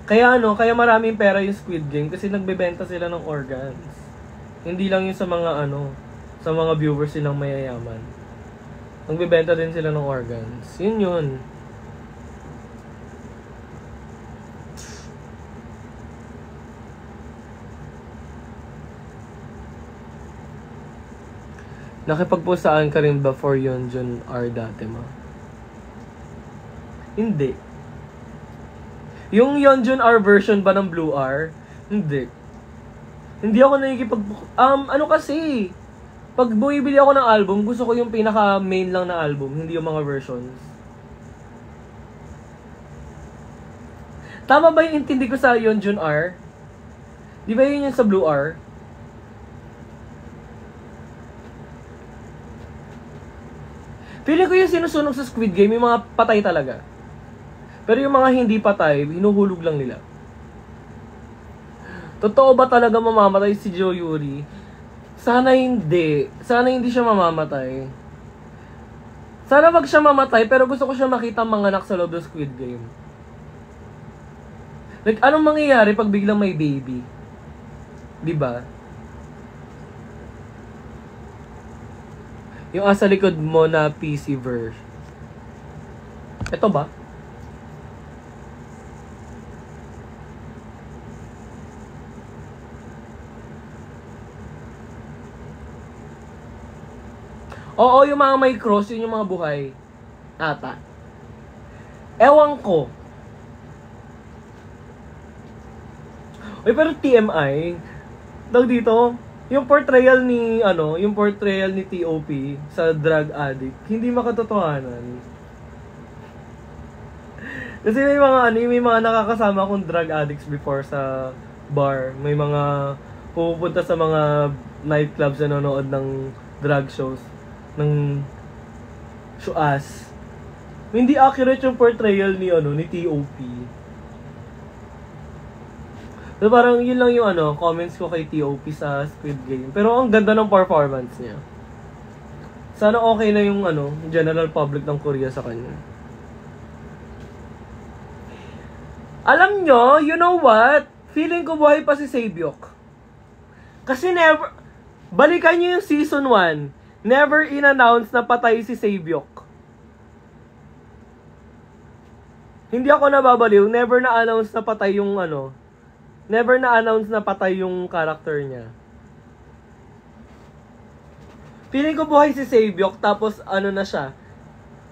Kaya maraming pera yung Squid Game kasi nagbebenta sila ng organs. Hindi lang yun sa mga viewers silang mayayaman. Nagbebenta din sila ng organs. Yun. Nakipagpusaan ka rin ba for Yeonjun R dati ma? Hindi. Yung Yeonjun R version ba ng Blue R? Hindi. Hindi ako kasi, pag bumibili ako ng album, gusto ko yung pinaka-main lang na album, hindi yung mga versions. Tama ba yung intindi ko sa Yeonjun R? Di ba yun yung sa Blue R? Feeling ko yung sinusunog sa Squid Game, yung mga patay talaga. Pero yung mga hindi patay, hinuhulog lang nila. Totoo ba talaga mamamatay si Joe Yuri? Sana hindi. Sana hindi siya mamamatay. Sana wag siya mamatay, pero gusto ko siya makita manganak sa loob ng Squid Game. Like, anong mangyayari pag biglang may baby? Diba? Yung asa likod mo na PC verse. Ito ba? Oo, yung mga may cross, yun yung mga buhay. Ata. Ewan ko. Uy, pero TMI, daw dito, yung portrayal ni TOP sa drug addict, hindi makatotohanan. Kasi may mga nakakasama akong drug addicts before sa bar. May mga pupunta sa mga nightclubs na nanonood ng drug shows ng showas. Hindi accurate yung portrayal ni TOP. So parang yun lang yung comments ko kay TOP sa Squid Game. Pero ang ganda ng performance niya. Sana okay na yung general public ng Korea sa kanya. Alam nyo, you know what? Feeling ko buhay pa si Saebyok. Kasi balikan nyo yung season 1. Never in-announce na patay si Saebyok. Hindi ako nababaliw. Never na-announce na patay yung Never na-announce na patay yung character niya. Feeling ko buhay si Saebyok, tapos na siya.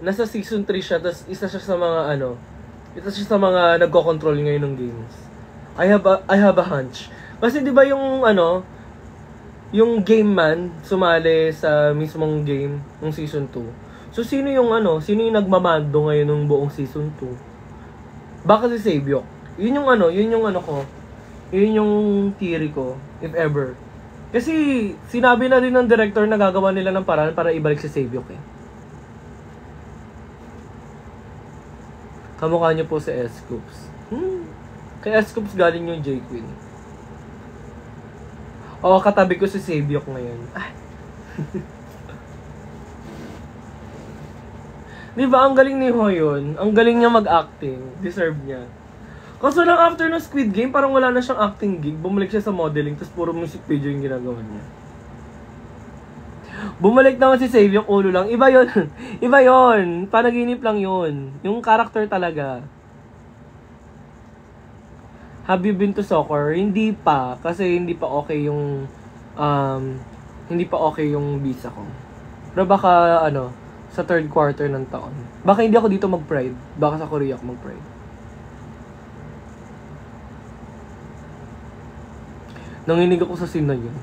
Nasa season 3 siya, tapos isa siya sa mga nagko-control ngayon ng games. I have a hunch. Kasi 'di ba yung yung game man sumali sa mismong game ng season 2. So sino yung nagmamando ngayon ng buong season 2? Baka si Saebyok. Yun yung ko. Yun yung theory ko, if ever. Kasi sinabi na rin ng director na gagawa nila ng paraan para ibalik si Saebyok eh. Kamukha niyo po si S-Scoops. Kay S-Scoops galing yung J-Queen. Oo, katabi ko si Saebyok ngayon. Diba, ang galing ni Hoyon. Ang galing niya mag-acting. Deserve niya. Kaso lang after ng Squid Game, parang wala na siyang acting gig. Bumalik siya sa modeling, tapos puro music video yung ginagawa niya. Bumalik naman si Saebyok, ulo lang. Iba yon. Iba yon. Panaginip lang yon. Yung character talaga. Have you been to soccer? Hindi pa. Kasi hindi pa okay yung, visa ko. Pero baka, sa third quarter ng taon. Baka hindi ako dito mag-Pride. Baka sa Korea ako mag-Pride. Nanginig ako sa scene na yun.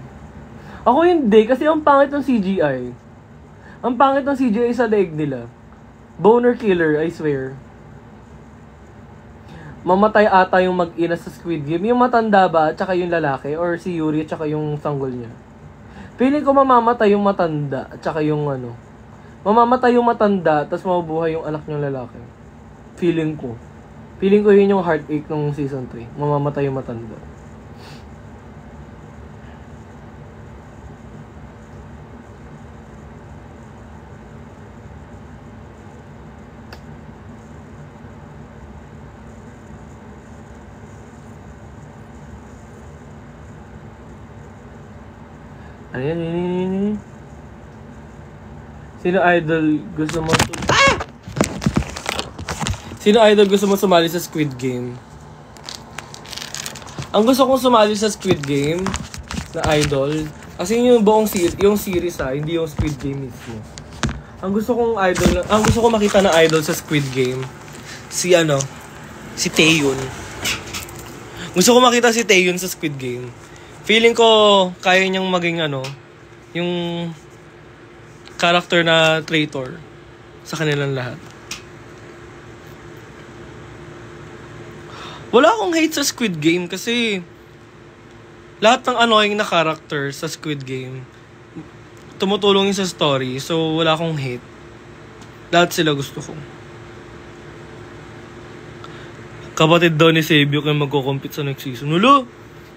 Ako hindi, kasi ang pangit ng CGI. Ang pangit ng CGI sa leeg nila. Boner killer, I swear. Mamatay ata yung mag-ina sa Squid Game. Yung matanda ba, tsaka yung lalaki? Or si Yuri, tsaka yung sanggol niya? Feeling ko mamamatay yung matanda, tsaka yung mamamatay yung matanda, tapos mabubuhay yung anak niyang lalaki. Feeling ko. Feeling ko yun yung heartache nung season 3. Mamamatay yung matanda. Ano yan? Sino idol gusto mo Sino idol gusto mo sumali sa Squid Game? Ang gusto kong sumali sa Squid Game na idol, kasi yung buong yung series hindi yung Squid Game mismo. Ang gusto kong makita na idol sa Squid Game, si Taeyeon. Gusto ko makita si Taeyeon sa Squid Game. Feeling ko kaya niyang maging yung character na traitor sa kanilang lahat. Wala akong hate sa Squid Game kasi lahat ng annoying na character sa Squid Game tumutulong sa story, so wala akong hate. Lahat sila gusto ko. Kapatid daw ni Sebyok yung magko-compete sa next season. Wala!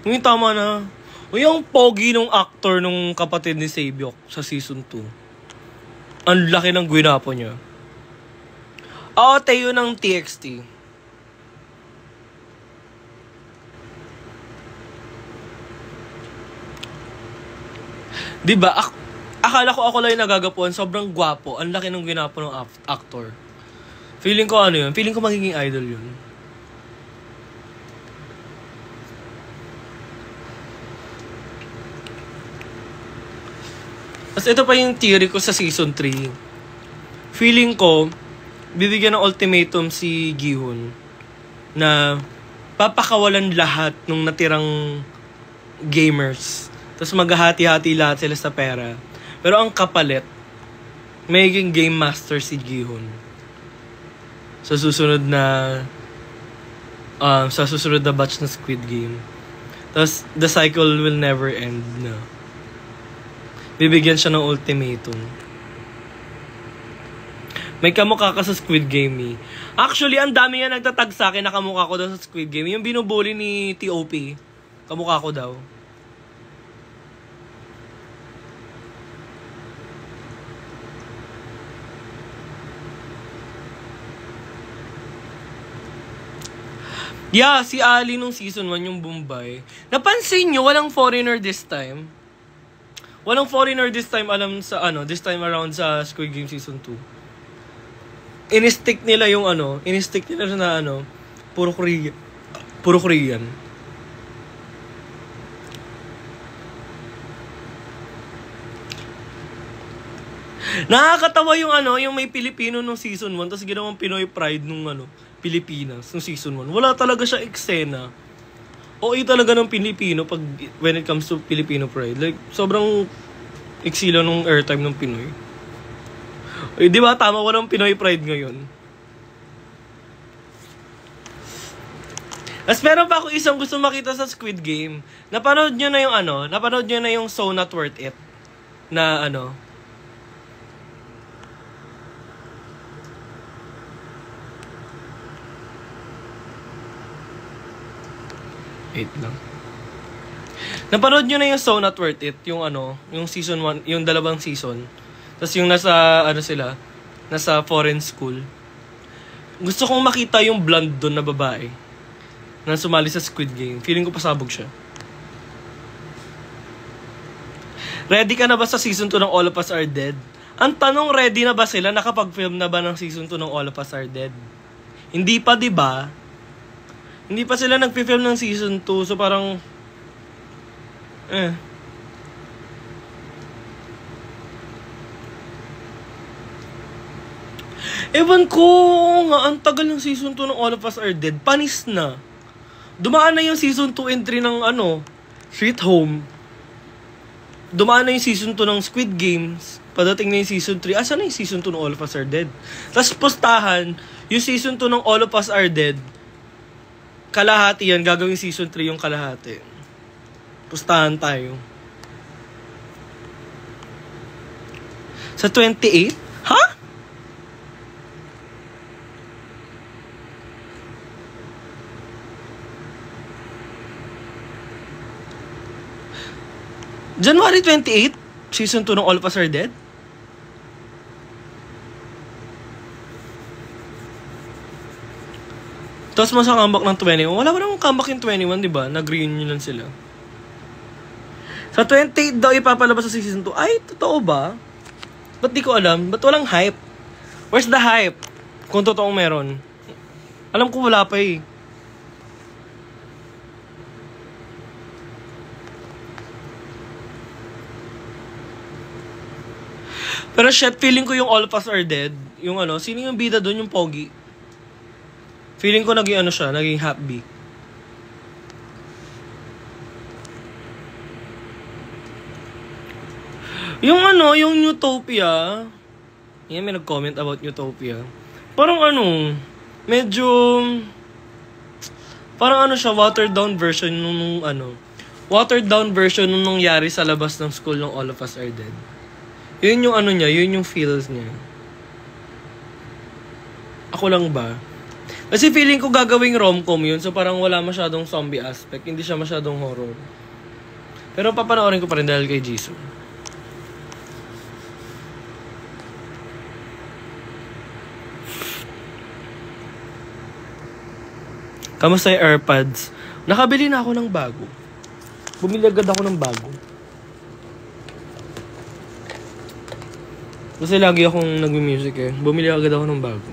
Yung tama na. O yung pogi nung actor nung kapatid ni Sebyok sa season 2. Ang laki ng gwinapo niya. Tayo ng TXT. Diba? Akala ko ako lang yung nagagapuan. Sobrang gwapo. Ang laki ng gwinapo ng actor. Feeling ko yun? Feeling ko magiging idol yun. Tapos ito pa yung theory ko sa season 3. Feeling ko, bibigyan ng ultimatum si Gi-hun na papakawalan lahat ng natirang gamers. Tapos maghahati-hati lahat sila sa pera. Pero ang kapalit, magiging game master si Gi-hun. Sa susunod na batch ng Squid Game. Tapos the cycle will never end na. Bibigyan siya ng ultimatum. May kamukha ka sa Squid Game eh. Actually, ang dami nga nagtatag sa akin na kamukha ko daw sa Squid Game. Yung binubuli ni T.O.P. Kamukha ko daw. Yeah, si Ali nung season 1 yung Bombay. Napansin nyo, walang foreigner this time. Walang foreigner this time this time around sa Squid Game season 2. In-stick nila na puro Korean. Nakakatawa yung may Pilipino nung season 1 tapos ginawang Pinoy Pride nung Pilipinas nung season 1. Wala talaga siya eksena. OA talaga ng Pilipino when it comes to Filipino Pride. Like, sobrang eksila nung airtime ng Pinoy. Di ba tama, walang Pinoy Pride ngayon? As meron pa ako isang gusto makita sa Squid Game. Napanood nyo na yung So Not Worth It na Wait lang. Napanood nyo na yung So Not Worth It, yung season 1, yung dalawang season. Tapos yung nasa foreign school. Gusto kong makita yung blonde doon na babae na sumali sa Squid Game. Feeling ko pasabog siya. Ready ka na ba sa season 2 ng All of Us Are Dead? Ang tanong, ready na ba sila? Nakapag-film na ba ng season 2 ng All of Us Are Dead? Hindi pa, di ba? Hindi pa sila nagpi-film ng season 2, so parang Ewan ko nga, ang tagal ng season 2 ng All of Us Are Dead. Panis na. Dumaan na yung season 2 and 3 ng Sweet Home. Dumaan na yung season 2 ng Squid Games. Padating na yung season 3. Asa na yung season 2 ng All of Us Are Dead? Tapos postahan, yung season 2 ng All of Us Are Dead, kalahati yan. Gagawin season 3 yung kalahati. Postahan tayo. Sa 28? Ha? January 28, season 2 ng All of Us Are Dead? Tapos mas ang comeback ng 21. Wala ba namang comeback yung 21, di ba? Nag-reunion lang sila. Sa 28 daw ipapalabas sa season 2. Ay, totoo ba? Ba't di ko alam? Ba't walang hype? Where's the hype? Kung totoong meron. Alam ko wala pa eh. Pero shit, feeling ko yung All of Us Are Dead, yung sino yung bida doon, yung Pogi. Feeling ko naging siya, naging happy. Yung yung Utopia. Yan, may nag-comment about Utopia. Parang medyo, parang siya, watered down version nung watered down version nung nangyari sa labas ng school ng All of Us Are Dead. Yun yung niya, yun yung feels niya. Ako lang ba? Kasi feeling ko gagawing rom-com yun, so parang wala masyadong zombie aspect, hindi siya masyadong horror. Pero papanoorin ko pa rin dahil kay Jisoo. Kamusta yung AirPods? Nakabili na ako ng bago. Bumili agad ako ng bago. Kasi lagi akong nag-music eh. Bumili agad ako ng bago.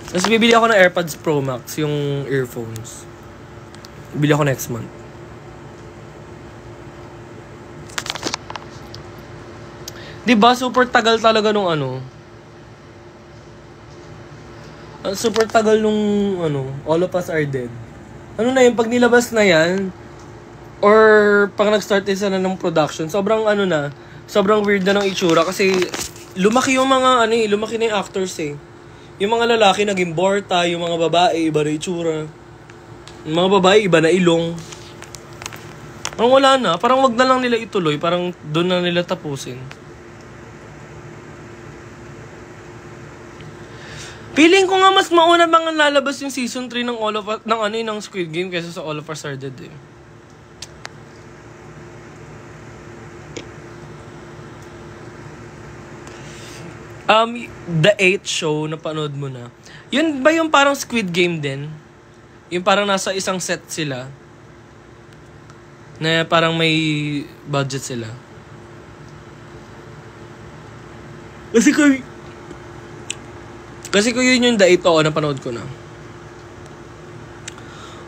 Tapos bibili ako ng AirPods Pro Max, yung earphones. Bibili ako next month. Diba, super tagal talaga nung super tagal nung All of Us Are Dead. Na yun, pag nilabas na yan, or pag nag-start din sana ng production, sobrang sobrang weird na ng itsura kasi lumaki yung mga lumaki na yung actors eh. Yung mga lalaki naging borta, yung mga babae iba na itsura. Yung mga babae iba na ilong. Parang wala na, parang wag na lang nila ituloy, parang doon na nila tapusin. Feeling ko nga mas mauna bang lalabas yung season 3 ng All of Us, ng Squid Game kaysa sa All of Us Are Dead eh. The 8 show na panood mo na. Yun ba yung parang Squid Game din? Yung parang nasa isang set sila. Na parang may budget sila. Kasi ko yun yung The 8 napanood ko na.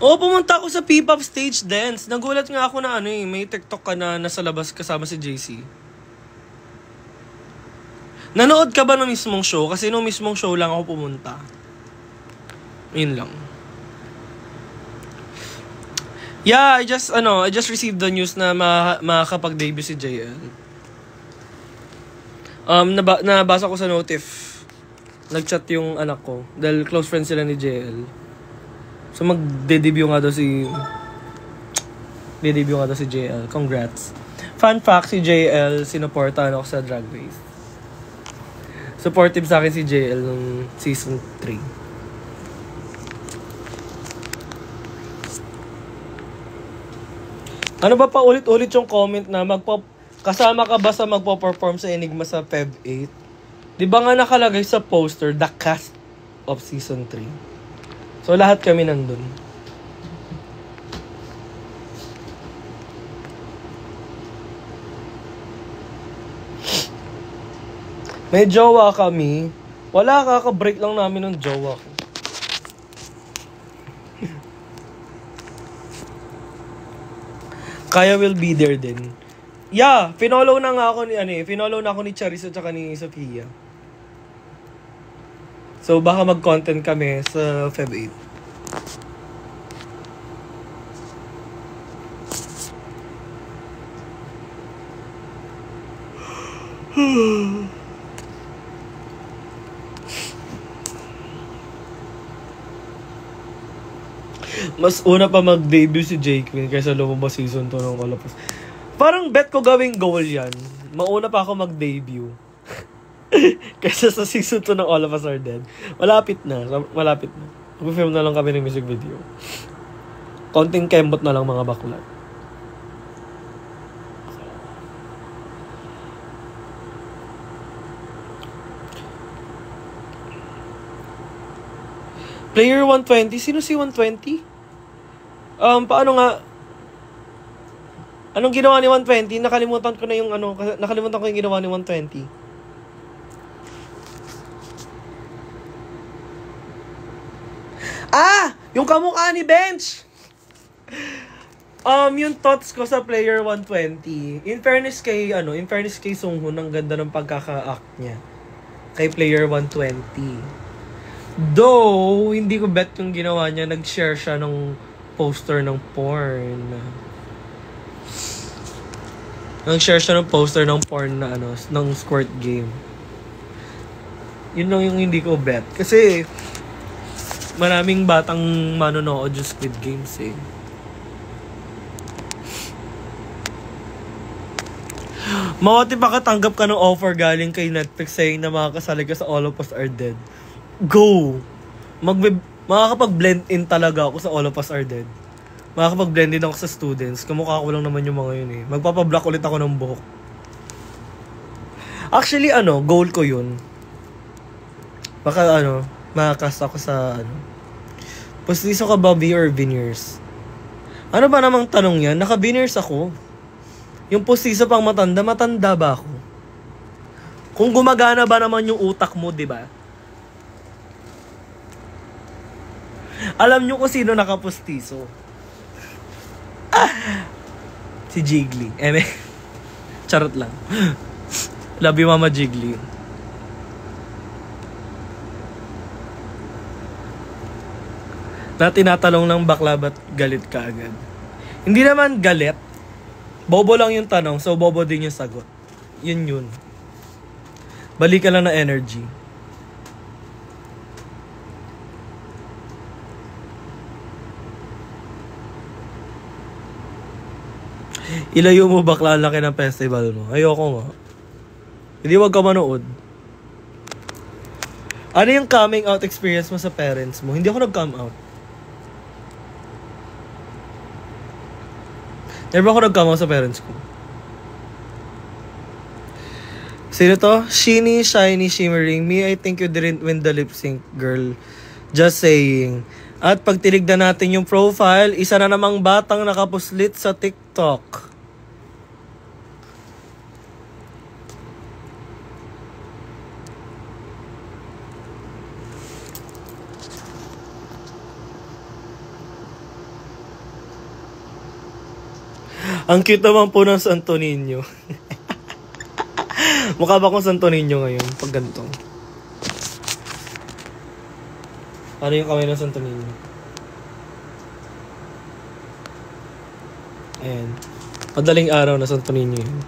Pumunta ako sa P-pop stage dance. Nagulat nga ako na may TikTok ka na nasa labas kasama si JC. Nanood ka ba ng mismong show? Kasi nung mismong show lang ako pumunta. Yun lang. Yeah, I just received the news na makakapag-debut si JL. Nabasa ko sa notif. Nag-chat yung anak ko. Dahil close friends sila ni JL. So mag-debut nga daw si JL. Congrats. Fun fact, si JL, sinuportahan ako sa Drag Race. Supportive sa akin si JL nung season 3. Ano ba pa ulit-ulit yung comment na kasama ka ba sa magpo-perform sa Enigma sa Feb 8? Di ba nga nakalagay sa poster, the cast of season 3? So lahat kami nandun. May jowa kami. Wala, kaka-break lang namin ng jowa ko. Kaya will be there din. Yeah, finollow na nga ako ni Charis at saka ni Sophia. So, baka mag-content kami sa Feb 8. Mas una pa mag-debut si J. Queen kaysa lumabas season 2 ng All of Us. Parang bet ko gawing goal yan. Mauna pa ako mag-debut. Kaysa sa season 2 ng All of Us Are Dead. Malapit na. Mag-film na lang kami ng music video. Konting kembot na lang mga bakla. Player 120? Sino si 120? Paano nga? Anong ginawa ni 120? Nakalimutan ko yung ginawa ni 120. Yung kamukha ni Bench! Yung thoughts ko sa player 120. In fairness kay Sunghoon, ang ganda ng pagkaka-act niya. Kay player 120. Though, hindi ko bet yung ginawa niya. Nag-share siya ng poster ng porn. Nag-share siya ng poster ng porn na ng Squirt Game. Yun lang yung hindi ko bet. Kasi, maraming batang manonood yung Squid Games eh. Mawati pa katanggap ka ng offer galing kay Netflix saying na makakasali ka sa All of Us Are Dead. Go! Makakapag-blend in talaga ako sa All of Us Are Dead. Makakapag-blend in ako sa students. Kamukha ko lang naman yung mga yun eh. Magpapablock ulit ako ng buhok. Actually, goal ko yun. Baka, makakast ako sa, Postiso ka ba, V or veneers? Ano ba namang tanong yan? Naka-veneers ako. Yung postiso pang matanda ba ako? Kung gumagana ba naman yung utak mo, di ba? Alam nyo kung sino nakapostiso? Si Jiggly. Charot lang. Love you, Mama Jiggly. Na tinatalong ng bakla ba't galit ka agad? Hindi naman galit. Bobo lang yung tanong, so bobo din yung sagot. Yun. Balik ka lang na energy. Ilayo mo bakla, laki ng festival mo. Ayoko nga. Hindi wag ka manood. Ano yung coming out experience mo sa parents mo? Hindi ako nag-come out. Never ako nag-come out sa parents ko. Sino to? Sheeny, shiny, shimmering. Me, I think you didn't win the lip sync, girl. Just saying. At pag tinignan natin yung profile, isa na namang batang nakapuslit sa TikTok. Ang cute naman po ng Santo Niño. Mukha ba akong Santo Niño ngayon pag ganito? Ano yung kamay ng Santo Niño? Ayan. Madaling araw na Santo Niño yun.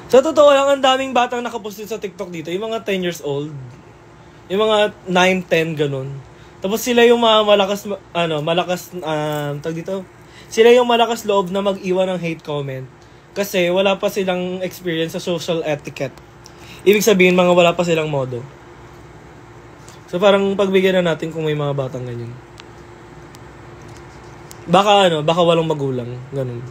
Sa totoo lang, ang daming batang nakapost sa TikTok dito. Yung mga 10 years old. Yung mga 9, 10, ganun. Tapos sila yung malakas, tag dito, sila yung malakas loob na mag-iwan ng hate comment. Kasi wala pa silang experience sa social etiquette. Ibig sabihin, wala pa silang modo. So parang pagbigyan na natin kung may mga batang ganyan. Baka walang magulang. Ganun.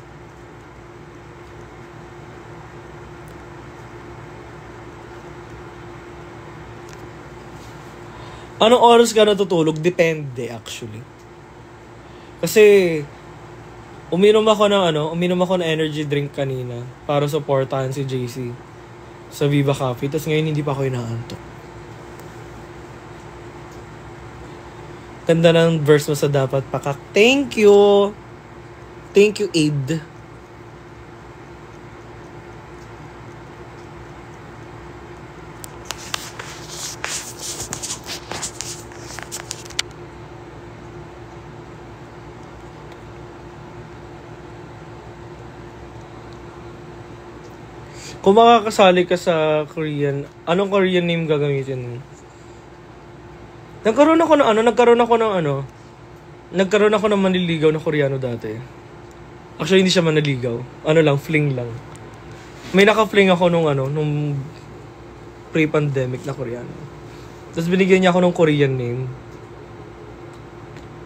Anong oras ka natutulog? Depende, actually. Kasi, uminom ako ng energy drink kanina para supportahan si JC sa Viva Coffee. Tapos ngayon, hindi pa ako inaantok. Ganda ng verse mo sa Dapat Pakak. Thank you! Thank you, Aid. Kung makakasali ka sa Korean, anong Korean name gagamitin mo? Nagkaroon ako ng manliligaw na Koreano dati. Actually, hindi siya manliligaw. Fling lang. May naka-fling ako nung pre-pandemic na Koreano. Tapos binigyan niya ako ng Korean name.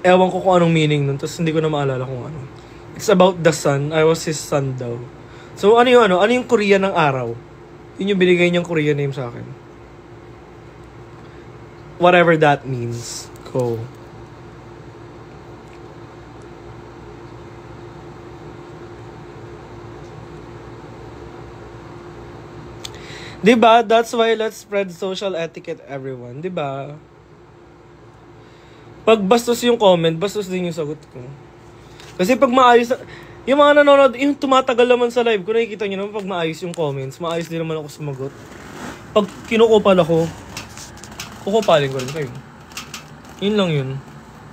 Ewan ko kung anong meaning nun, tapos hindi ko na maalala kung ano. It's about the sun. I was his son daw. So, ano yung Korean ng araw? Yun yung binigay niyang Korean name sa akin. Whatever that means. Go. Diba? That's why let's spread social etiquette, everyone. Diba? Pag bastos yung comment, bastos din yung sagot ko. Kasi pag maayos, yung mga nanonood, yung tumatagal naman sa live ko, nakikita nyo naman pag maayos yung comments, maayos din naman ako sumagot. Pag kinukupal ako, kukupalin ko rin kayo. Yun lang yun.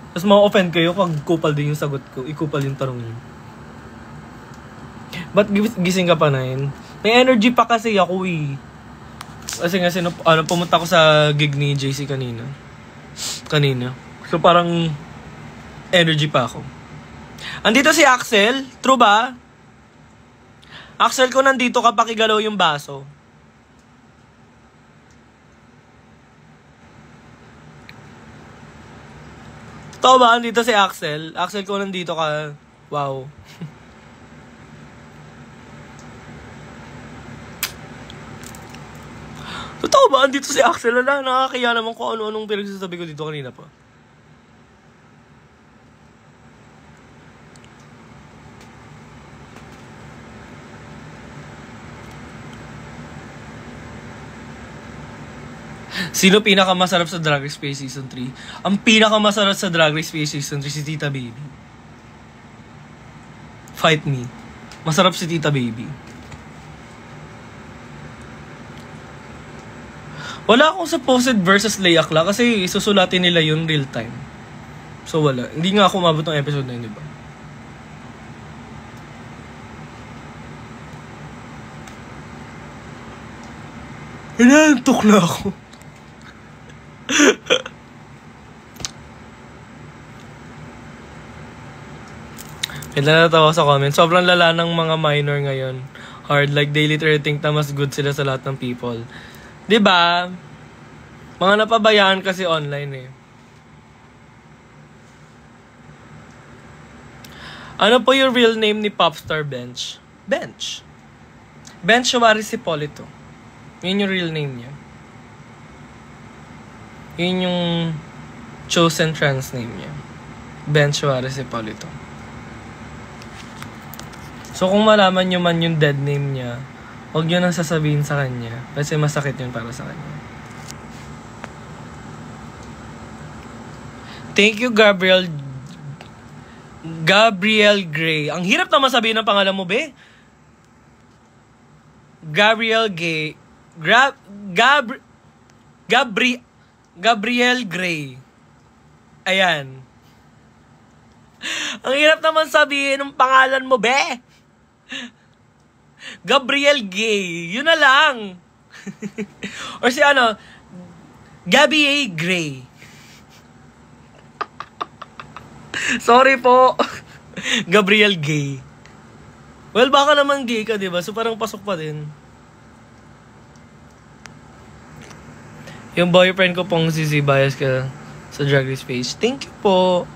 Tapos ma-offend kayo pag kupal din yung sagot ko, ikupal yung tanong nyo. Ba't gising ka pa na yun? May energy pa kasi ako eh. Kasi pumunta ko sa gig ni JC kanina. So parang energy pa ako. Andito si Axel, true ba? Axel, ko nandito ka, pakigalaw yung baso. Totoo ba? Andito si Axel. Axel, ko nandito ka. Wow. Totoo ba? Andito si Axel. Wala, nakakaya naman kung ano-anong pinagsasabi ko dito kanina pa. Sino pinakamasarap sa Drag Race Space Season 3? Ang pinakamasarap sa Drag Race Space Season 3 si Tita Baby. Fight me. Masarap si Tita Baby. Wala akong supposed versus Layakla kasi susulatin nila yun real time. So wala. Hindi nga ako umabot ng episode na yun, diba? Inantok na ako. May natawa sa comment. Sobrang lala ng mga minor ngayon. Hard, like they literally think na mas good sila sa lahat ng people. Diba? Mga napabayaan kasi online eh. Ano po yung real name ni Popstar Bench? Bench. Bench Juarez Hipolito. Yun yung real name niya. Yun yung chosen trans name niya. Bench Juarez Hipolito. So kung malaman nyo man yung dead name niya, huwag nyo nang sasabihin sa kanya. Kasi masakit yun para sa kanya. Thank you, Gabriel Gray. Ang hirap naman sabihin ng pangalan mo, be. Gabriel Gray. Gabriel Gray. Ayan. Ang hirap naman sabihin ng pangalan mo, be. Gabriel Gay. Yun na lang. Or si Gabby A. Gray. Sorry po. Gabriel Gay. Well, baka naman gay ka, diba? So parang pasok pa din. Yung boyfriend ko pong si bias ka sa Drag Race page. Thank you po.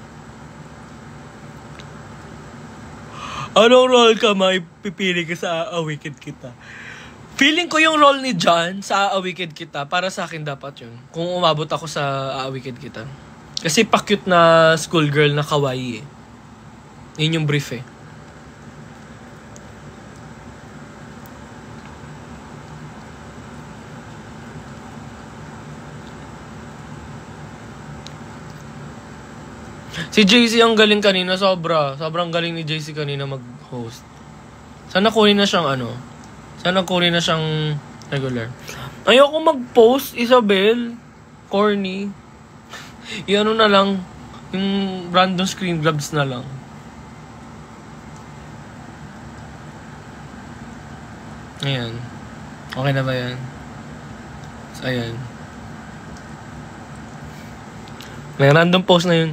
Anong role ka maipipili ka sa Aawikid Kita? Feeling ko yung role ni John sa Aawikid Kita, para sa akin dapat yun. Kung umabot ako sa Aawikid Kita. Kasi pa-cute na schoolgirl na kawaii eh. Yun yung brief eh. Si JC ang galing kanina, sobra. Sobrang galing ni JC kanina mag-host. Sana kunin na siyang regular. Ayoko mag-post, Isabel. Corny. Yung na lang, yung random screen grabs na lang. Ayan. Okay na ba yan? So, ayan. May random post na yun.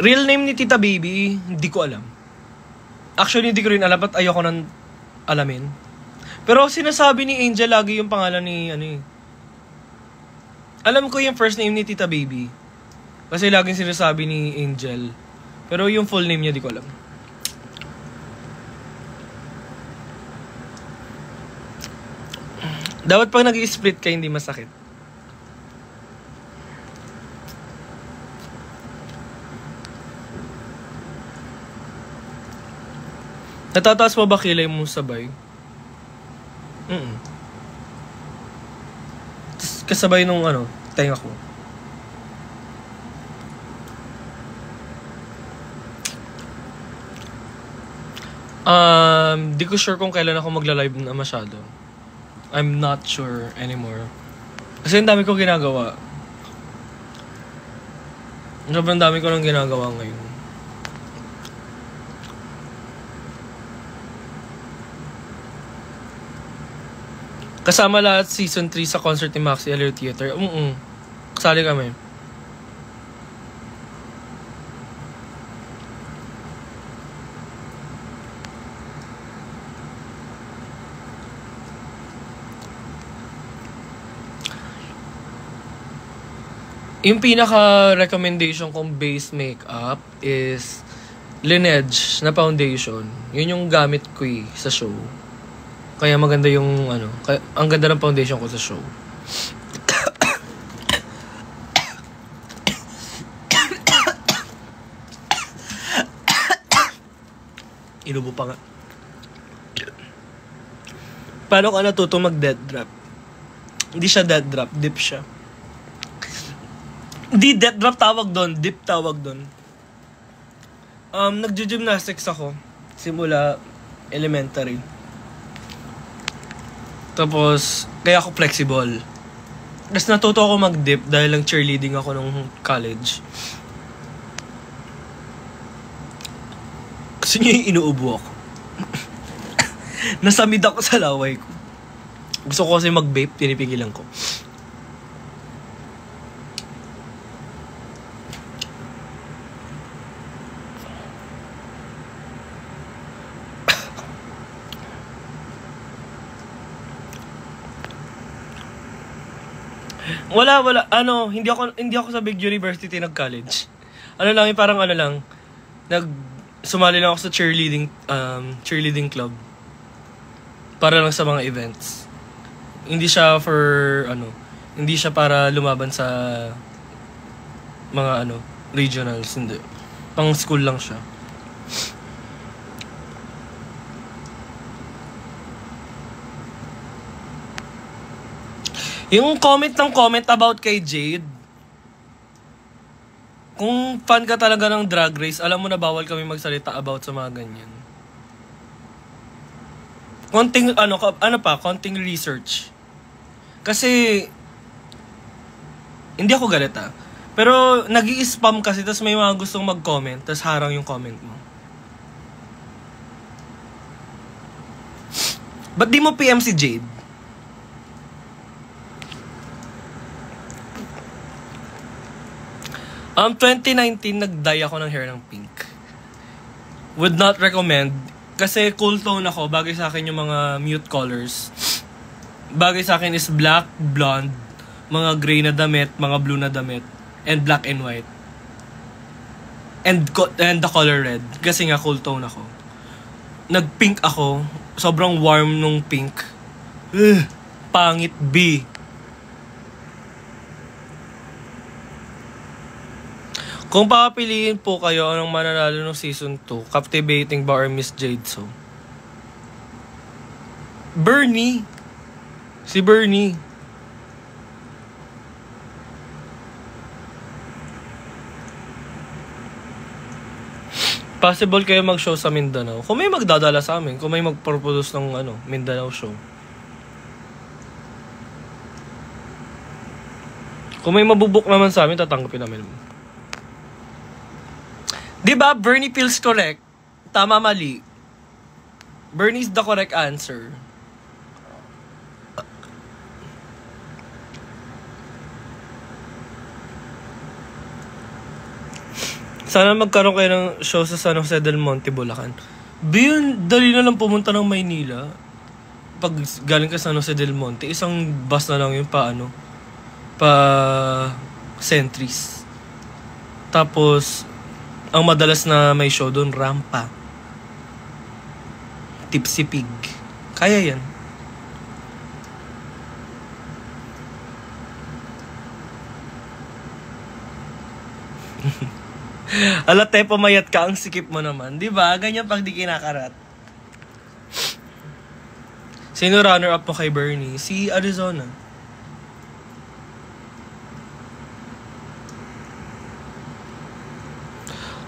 Real name ni Tita Baby, hindi ko alam. Actually, hindi ko rin alam at ayoko nang alamin. Pero sinasabi ni Angel lagi yung pangalan ni alam ko yung first name ni Tita Baby. Kasi laging sinasabi ni Angel. Pero yung full name niya, di ko alam. Dapat pag nag-i-split ka, hindi masakit. Natataas mo ba kilay mo sabay? Kasabay nung tenga ko. Di ko sure kung kailan ako magla-live na masyado. I'm not sure anymore. Kasi ang dami ko ginagawa. Sobrang dami ko nang ginagawa ngayon. Kasama lahat season 3 sa concert ni Maxi Alert Theater. Kasali kami. Yung pinaka-recommendation kong base makeup is Lineage na foundation. Yun yung gamit ko sa show. Kaya maganda yung ang ganda ng foundation ko sa show. Inubo pa nga. Paano ka natuto mag-dead drop? Hindi siya dead drop, dip siya. Hindi dead drop tawag doon, dip tawag doon. Nagjo-gymnastics ako simula elementary. Tapos, kaya ako flexible. Tapos natuto ako mag-dip dahil lang cheerleading ako nung college. Kasi niya yung inuubo ako. Nasamid ako sa laway ko. Gusto ko kasi mag-vape, pinipigilan ko. Wala. Hindi ako sa big university nag-college. Sumali lang ako sa cheerleading club. Para lang sa mga events. Hindi siya hindi siya para lumaban sa mga regionals, hindi. Pang school lang siya. Yung comment about kay Jade, kung fan ka talaga ng Drag Race, alam mo na bawal kami magsalita about sa mga ganyan. Konting research. Kasi, hindi ako galit pero nag-i-spam kasi, tas may mga gustong mag-comment, tas harang yung comment mo. Ba't di mo PM si Jade? 2019, nag-dye ako ng hair ng pink. Would not recommend. Kasi cool tone ako. Bagay sa akin yung mga mute colors. Bagay sa akin is black, blonde, mga gray na damit, mga blue na damit, and black and white. And the color red. Kasi nga cool tone ako. Nag-pink ako. Sobrang warm nung pink. Pangit B. Kung papapiliin po kayo anong mananalo ng season 2, Captivating ba or Miss Jade So? Bernie. Si Bernie. Possible kayo mag-show sa Mindanao. Kung may magdadala sa amin, kung may mag-produce ng Mindanao show. Kung may mabubuk naman sa amin, tatanggapin namin. Diba, Bernie feels correct. Tama, mali. Bernie's the correct answer. Sana magkaroon kayo ng show sa San Jose del Monte, Bulacan. Biyun, dali na lang pumunta ng Maynila. Pag galing ka sa San Jose del Monte, isang bus na lang yun pa Centris. Tapos, ang madalas na may show doon, Rampa. Tipsy Pig. Kaya yan. Alate, pumayat ka, ang sikip mo naman. Diba? Ganyan pag di kinakarat. Sino runner-up mo kay Bernie? Si Arizona.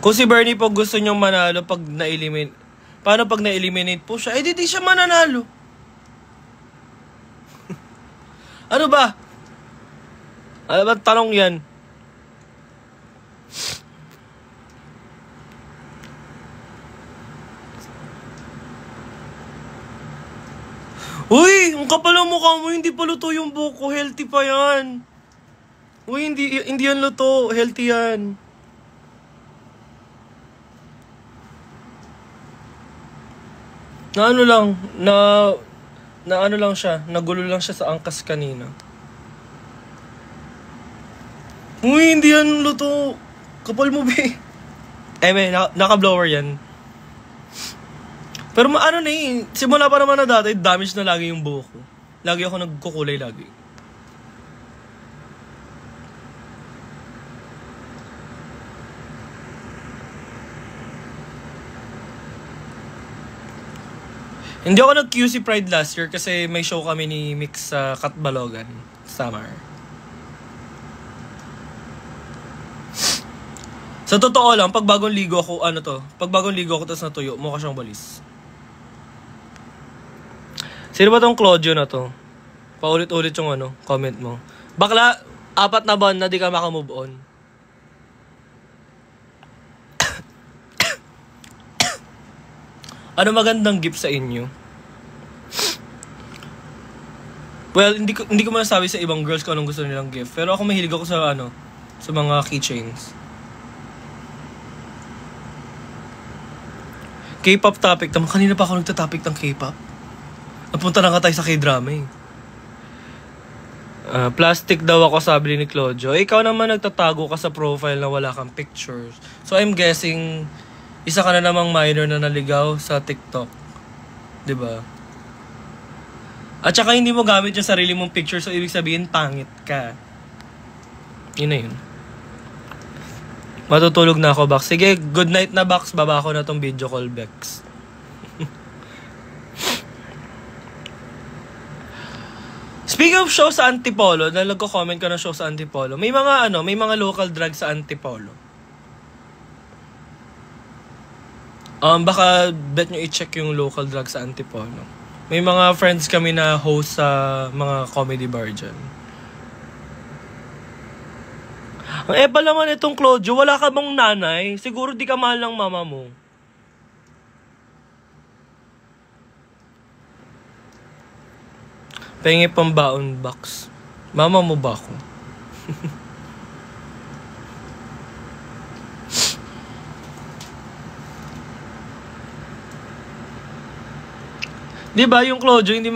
Kung si Bernie po gusto niyong manalo pag na-eliminate, paano pag na-eliminate po siya? Eh, di siya mananalo. Ano ba? Ano ba tanong yan? Uy, ang kapal ang mukha mo, hindi pa luto yung buhok ko, healthy pa yan. Uy, hindi yan luto, healthy yan. Na ano lang, na ano lang siya, nagulo lang siya sa angkas kanina. Uy, hindi yan luto. Kapal mo, be. May naka-blower yan. Pero ano na simula pa naman na dati, damage na lagi yung buhok ko. Lagi ako nagkukulay lagi. Hindi ako nag-QC Pride last year kasi may show kami ni Mix sa Katbalogan, Samar. Sa totoo lang, pag bagong ligo ako, tapos natuyo, mukha siyang balis. Sino ba tong Claudio na to? Paulit-ulit yung comment mo. Bakla, 4 na buwan na di ka makamove on. Ano magandang gift sa inyo? Well, hindi ko masasabi sa ibang girls kung anong gusto nilang gift. Pero ako mahilig ako sa sa mga keychains. K-pop topic. Kanina pa ako nagta-topic ng K-pop. Napunta na nga tayo sa K-drama eh. Plastic daw ako, sabi ni Claudio. Ikaw naman nagtatago ka sa profile na wala kang pictures. So I'm guessing, isa ka na namang minor na naligaw sa TikTok. 'Di ba? At saka hindi mo gamit yung sarili mong picture, so ibig sabihin pangit ka. Yun na yun. Matutulog na ako, Bax. Sige, good night na, Bax. Baba ko na tong video call, Bex. Speaking of show sa Antipolo, nagko-comment ka ng show sa Antipolo. May mga local drag sa Antipolo. Baka bet nyo i-check yung local drag sa Antipolo. May mga friends kami na host sa mga comedy bar dyan. Ang epal naman itong Claudio, wala ka bang nanay? Siguro di ka mahal ng mama mo. Pengi pambaon, Box. Mama mo ba ako? Di ba yung Claudio hindi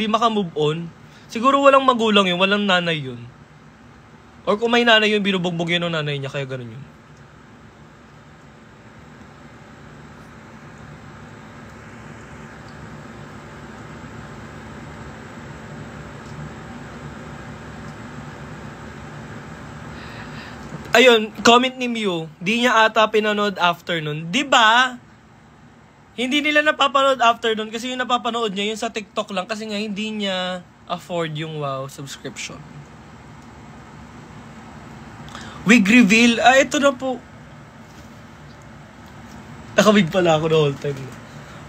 maka-move on? Siguro walang magulang yun, walang nanay yun. Or kung may nanay yun, binubugbog yun ng nanay niya, kaya ganun yun. Ayun, comment ni Mew, di niya ata pinanood after nun. Di ba? Hindi nila napapanood after doon kasi yung napapanood niya yung sa TikTok lang kasi nga hindi niya afford yung WoW subscription. Wig reveal. Ito na po. Nakawig pala ako the whole time.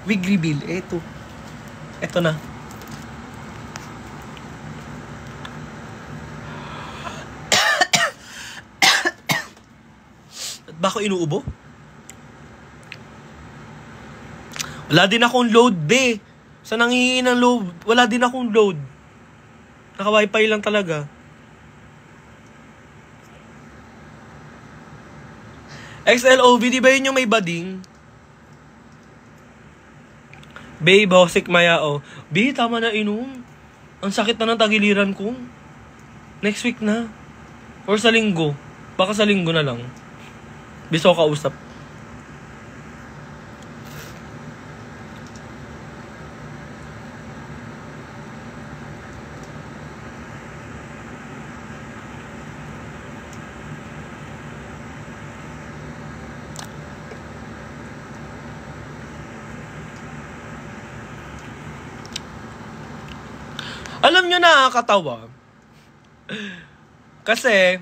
Wig reveal. Ito na. At ba ako inuubo? Wala din akong load, be. Sa nangihingi ng load, wala din akong load. Naka-wifi lang talaga. XLOV, di ba yun yung may bading? Babe, Hosik Mayao. Be, tama na inom. Ang sakit na ng tagiliran ko. Next week na. Or sa linggo. Baka sa linggo na lang. Biso kausap. Alam nyo, nakakatawa. Kasi,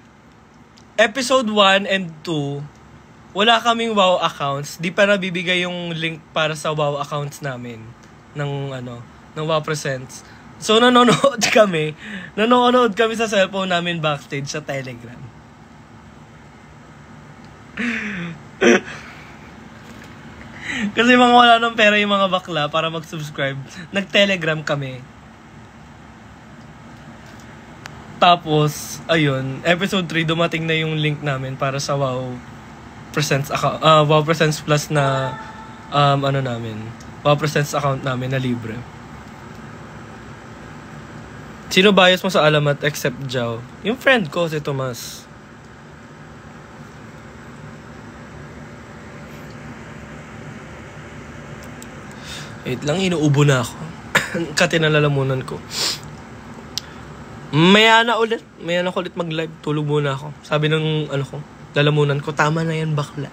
episode 1 and 2, wala kaming WoW accounts. Di pa nabibigay yung link para sa WoW accounts namin. Ng WoW Presents. So, nanonood kami sa cellphone namin backstage sa Telegram. Kasi mga wala ng pera yung mga bakla para mag-subscribe. Nag-Telegram kami. Tapos, ayun, episode 3, dumating na yung link namin para sa WoW Presents account, WoW Presents Plus na, WoW Presents account namin na libre. Sino bias mo sa alamat except Jao? Yung friend ko, si Tomas. Wait lang, inuubo na ako. Kati na lalamunan ko. Maya na ulit mag-live. Tulog muna ako. Sabi ng lalamunan ko, tama na yan bakla.